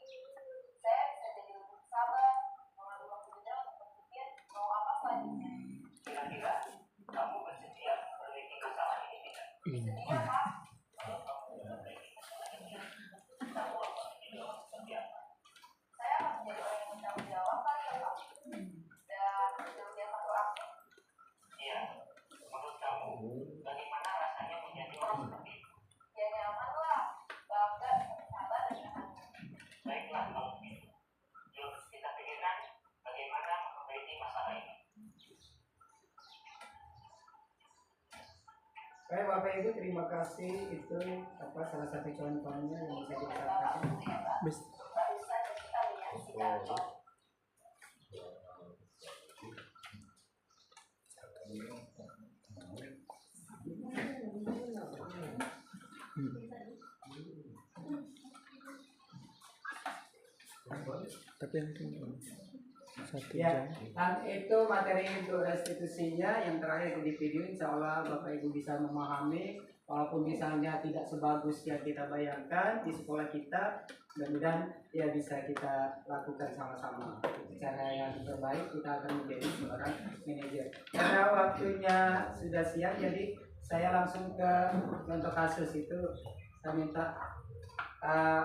Saya bisa jadi lebih sabar. Mengambil waktu jeda untuk berpikir mau apa selanjutnya. Kira-kira kamu bersedia memperbaiki masalah ini tidak? Sedia pak. Kalau kamu memperbaiki masalah ini, kamu akan menjadi orang seperti apa? Saya akan menjadi orang yang bertanggung jawab kali ya pak. Dan yang biasa proaktif. Baik Bapak Ibu, terima kasih. Itu salah satu contohnya yang bisa kita katakan. Barusan kita menyaksikan Tapi yang ini 1 Ya, jam. dan itu materi untuk restitusinya. Yang terakhir di video, insya Allah Bapak Ibu bisa memahami. Walaupun misalnya tidak sebagus yang kita bayangkan di sekolah kita, mudah-mudahan ya bisa kita lakukan sama-sama. Cara yang terbaik kita akan menjadi seorang manajer. Karena waktunya sudah siang, jadi saya langsung ke contoh kasus itu. Saya minta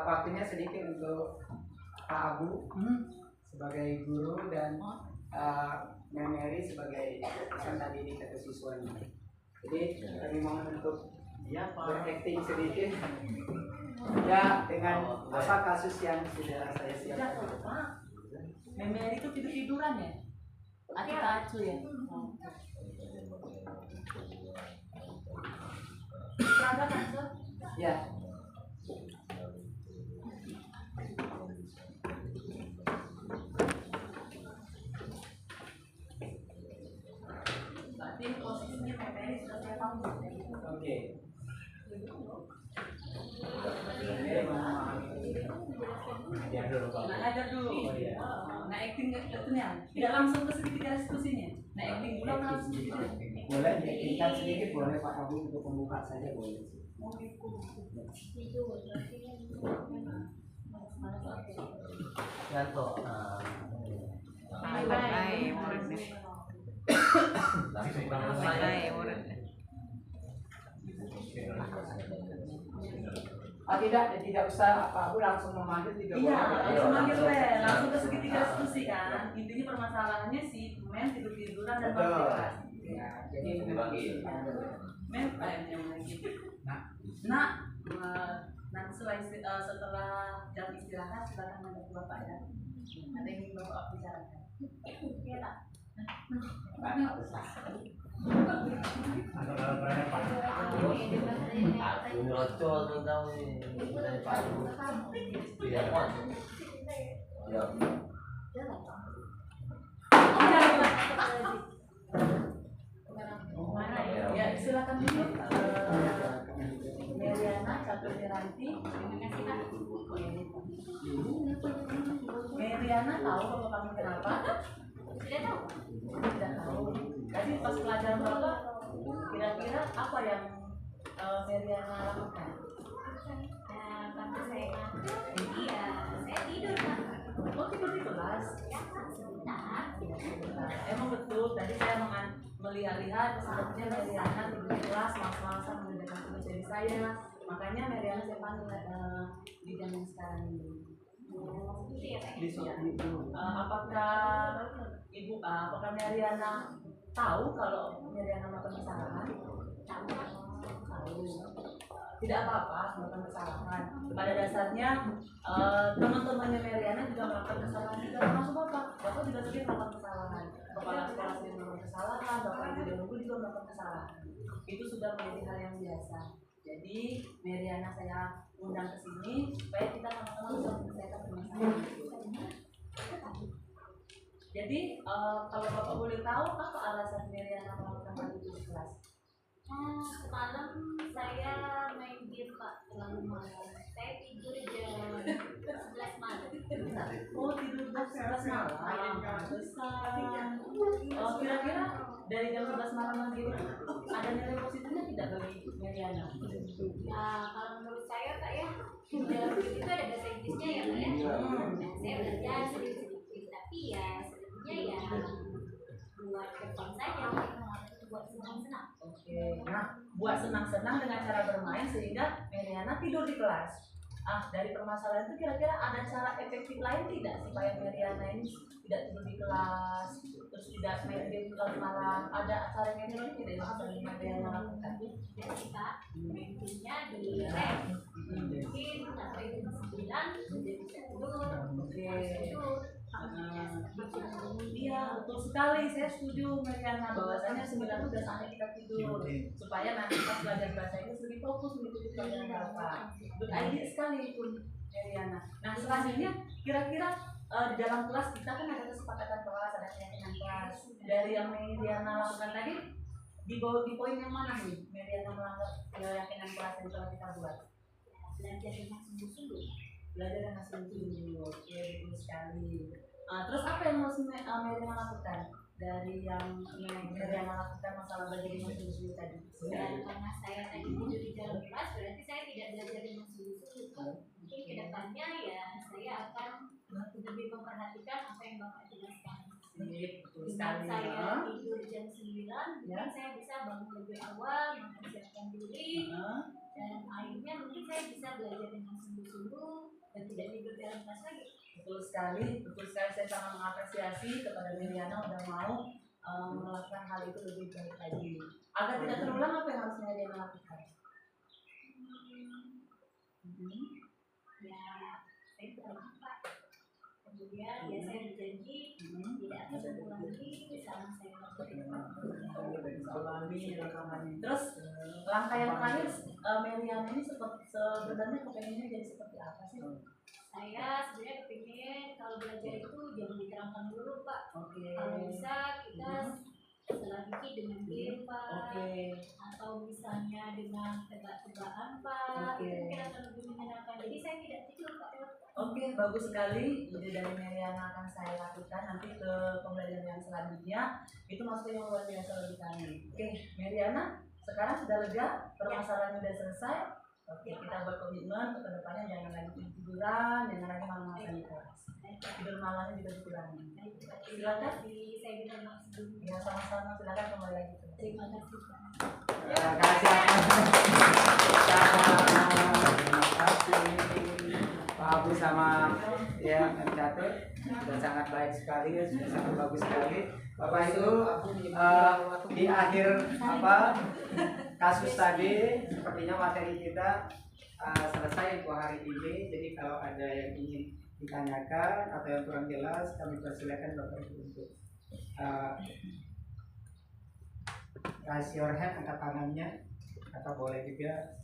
waktunya sedikit untuk Pak Abu sebagai guru dan Mary sebagai peserta didik atau siswanya. Jadi kami mohon untuk berakting sedikit ya dengan apa kasus yang sudah saya siapkan. Mary itu tidur-tiduran ya? Acu-acu ya? Seragam kan, Sir? Ya. Berarti posisinya Mary sudah saya tahu. Oke. Nah, ajar dulu. Nah, acting itunya. Tidak langsung ke segitiga restitusinya. Nah, acting dulu apa langsung segitiga? Boleh diaktifkan sedikit, boleh Pak Abu untuk pembuka saja boleh. Tidak usah Pak Abu langsung memanggil juga Iya, boleh. langsung manggil langsung ke segitiga restitusi kan. Intinya permasalahannya si men tidur-tiduran dan Betul. malas. Ya, jadi Men yang lagi. Nak, nanti setelah jam istirahat silakan menghadap Bapak ya. Ada yang ingin Bapak bicarakan. Iya tak? Ya, silakan dulu. Meriana, Catur Miranti. Meriana tahu Bapak panggil kenapa? Tidak tahu. Tidak tahu. Tadi pas pelajaran Bapak, kira-kira apa yang Meriana lakukan? Karena saya ngantuk, jadi ya saya tidur Pak. Oh, tidur di kelas? Sebentar. Emang betul, tadi saya melihat-lihat sepertinya Meriana tidur di kelas, malas-malasan mengerjakan tugas dari saya. Makanya Meriana saya panggil di jam yang sekarang ini. Apakah Meriana tahu kalau Meriana melakukan kesalahan? Tahu. Tidak apa-apa melakukan kesalahan. Pada dasarnya teman-temannya Meriana juga melakukan kesalahan juga, termasuk Bapak. Bapak juga sering melakukan kesalahan. Kepala sekolah sering melakukan kesalahan, Bapak Ibu dan Ibu juga melakukan kesalahan. Itu sudah menjadi hal yang biasa. Jadi Meriana saya undang ke sini supaya kita sama-sama bisa menyelesaikan permasalahan itu. Jadi kalau Bapak boleh tahu apa alasan Meriana melakukan hal itu di kelas? Semalam saya main game Pak, terlalu malam. Saya tidur jam 11 malam. Oh, tidur jam 11 malam. Kira-kira dari jam 11 malam lagi ada nilai positifnya tidak bagi Meriana? Ya, kalau menurut saya Pak ya, dalam game itu ada bahasa Inggrisnya ya Pak ya. Nah, saya belajar sedikit-sedikit, tapi ya sebenarnya ya buat depan saja, buat senang-senang. Oke, nah buat senang-senang dengan cara bermain sehingga Meriana tidur di kelas. Dari permasalahan itu kira-kira ada cara efektif lain tidak supaya Meriana ini tidak tidur di kelas, terus tidak main game kelas malam? Ada cara yang lain tidak yang bisa Meriana lakukan? Jadi Pak, mainnya di rem, mungkin sampai jam 9 jadi bisa tidur, Oke. tidur. Iya, betul sekali, saya setuju Mariana bahwasanya 9 udah saatnya kita tidur supaya nanti pas belajar bahasa Inggris lebih fokus mengikuti pelajaran Bapak. Good idea sekali pun Mariana. Nah selanjutnya kira-kira di dalam kelas kita kan ada kesepakatan kelas, ada keyakinan kelas. Dari yang Mariana lakukan tadi di poin yang mana nih Mariana melanggar keyakinan kelas yang telah kita buat? Belajar dengan sungguh-sungguh. Belajar dengan sungguh-sungguh. Oke, betul sekali. Terus apa yang harus Mariana lakukan dari yang Mariana lakukan masalah belajar dengan sungguh-sungguh tadi? Karena saya tadi tidur di dalam kelas, berarti saya tidak belajar dengan sungguh-sungguh. Mungkin kedepannya ya saya akan lebih memperhatikan apa yang Bapak jelaskan. Dengan saya tidur jam 9, mungkin saya bisa bangun lebih awal, mempersiapkan diri, dan akhirnya mungkin saya bisa belajar dengan sungguh-sungguh dan tidak tidur dalam kelas lagi. Betul sekali. Saya sangat mengapresiasi kepada Mariana udah mau melakukan hal itu lebih baik lagi. Agar tidak terulang, apa yang harus Mariana lakukan? Ya, saya berterima kasih. Kemudian ya saya berjanji tidak akan mengulangi kesalahan saya. Terus langkah yang terakhir Mariana ini sebenarnya kepengennya jadi seperti apa sih? Saya sebenarnya kepingin kalau belajar itu jangan diterangkan dulu Pak. Oke. Kalau bisa kita selagi dengan game Pak, atau misalnya dengan tebak-tebakan Pak, itu mungkin akan lebih menyenangkan. Jadi saya tidak tidur Pak. Oke, bagus sekali. Ide dari Mariana akan saya lakukan nanti ke pembelajaran yang selanjutnya. Itu maksudnya yang luar biasa bagi kami. Oke, Mariana, sekarang sudah lega, permasalahannya sudah selesai. Oke, kita berkomitmen ke depannya jangan lagi tiduran, jangan lagi malam-malam di kelas. Tidur malamnya juga dikurangi. Silakan. Saya bilang maksud. Ya, sama-sama. Silakan kembali lagi. Terima kasih Pak. Terima kasih. Terima kasih Pak Abu sama ya Kang Catur, sudah sangat baik sekali, sudah sangat bagus sekali. Bapak itu di akhir kasus tadi, sepertinya materi kita selesai untuk hari ini. Jadi kalau ada yang ingin ditanyakan atau yang kurang jelas, kami persilakan Bapak Ibu untuk raise your hand, angkat tangannya, atau boleh juga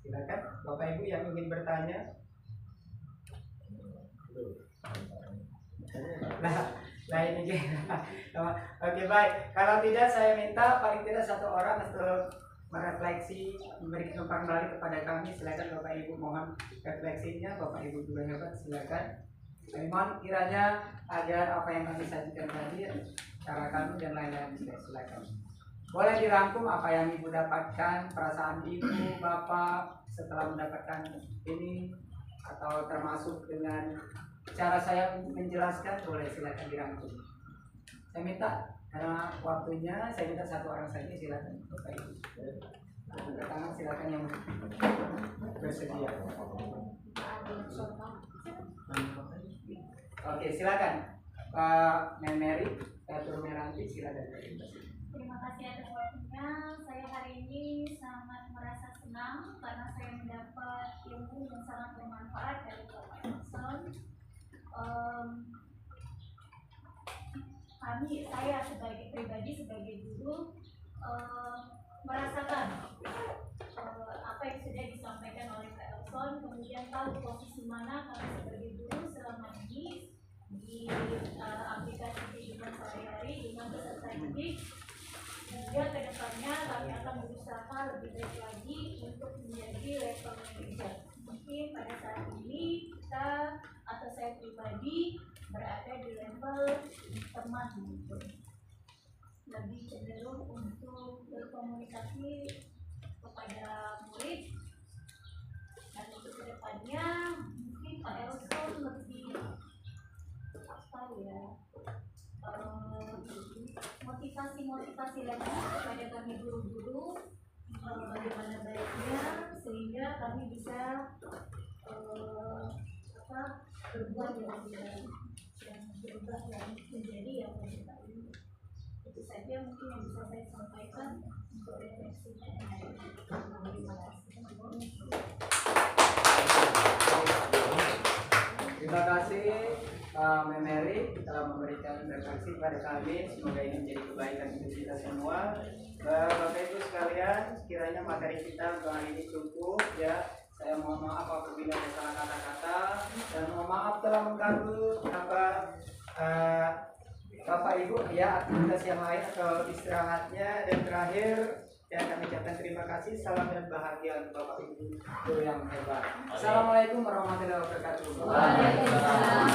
silakan Bapak Ibu yang ingin bertanya. Nah ini oke, baik. Kalau tidak, saya minta paling tidak satu orang untuk merefleksi, memberikan umpan balik kepada kami. Silakan Bapak Ibu, mohon refleksinya. Bapak Ibu juga hebat, silakan. Kami mohon kiranya agar apa yang kami sajikan tadi, cara kami dan lain-lain, silakan. Boleh dirangkum apa yang Ibu dapatkan, perasaan Ibu, Bapak setelah mendapatkan ini, atau termasuk dengan cara saya menjelaskan, boleh silakan dirangkum. Saya minta, karena waktunya, saya minta satu orang saja, silakan Bapak Ibu. Angkat tangan, silakan yang bersedia. Oke, silakan Pak Memeri, Dr. Meranti, silakan. Terima kasih atas waktunya. Saya hari ini sangat merasa senang karena saya mendapat ilmu yang sangat bermanfaat dari Bapak Emerson. Saya sebagai pribadi, sebagai guru, merasakan apa yang sudah disampaikan oleh Pak Emerson, kemudian tahu posisi mana kami sebagai guru selama ini di aplikasi kehidupan sehari-hari dengan peserta didik. Sehingga kedepannya kami akan berusaha lebih baik lagi untuk menjadi level manager. Mungkin pada saat ini kita atau saya pribadi berada di level teman, lebih cenderung untuk berkomunikasi kepada murid, dan untuk kedepannya mungkin Pak Elson lebih motivasi lagi kepada kami guru-guru bagaimana baiknya sehingga kami bisa berbuat yang berubah dan menjadi yang lebih baik. Itu saja mungkin yang bisa saya sampaikan untuk refleksinya. Terima kasih. Terima kasih Pak Memeri. telah memberikan refleksi pada kami. Semoga ini menjadi kebaikan untuk kita semua. Bapak Ibu sekalian, sekiranya materi kita untuk hari ini cukup ya. Saya mohon maaf apabila ada salah kata-kata dan mohon maaf telah mengganggu Bapak Ibu ya aktivitas yang lain atau istirahatnya. Dan terakhir saya akan ucapkan terima kasih, salam dan bahagia untuk Bapak Ibu guru yang hebat. Assalamualaikum warahmatullahi wabarakatuh. Waalaikumsalam.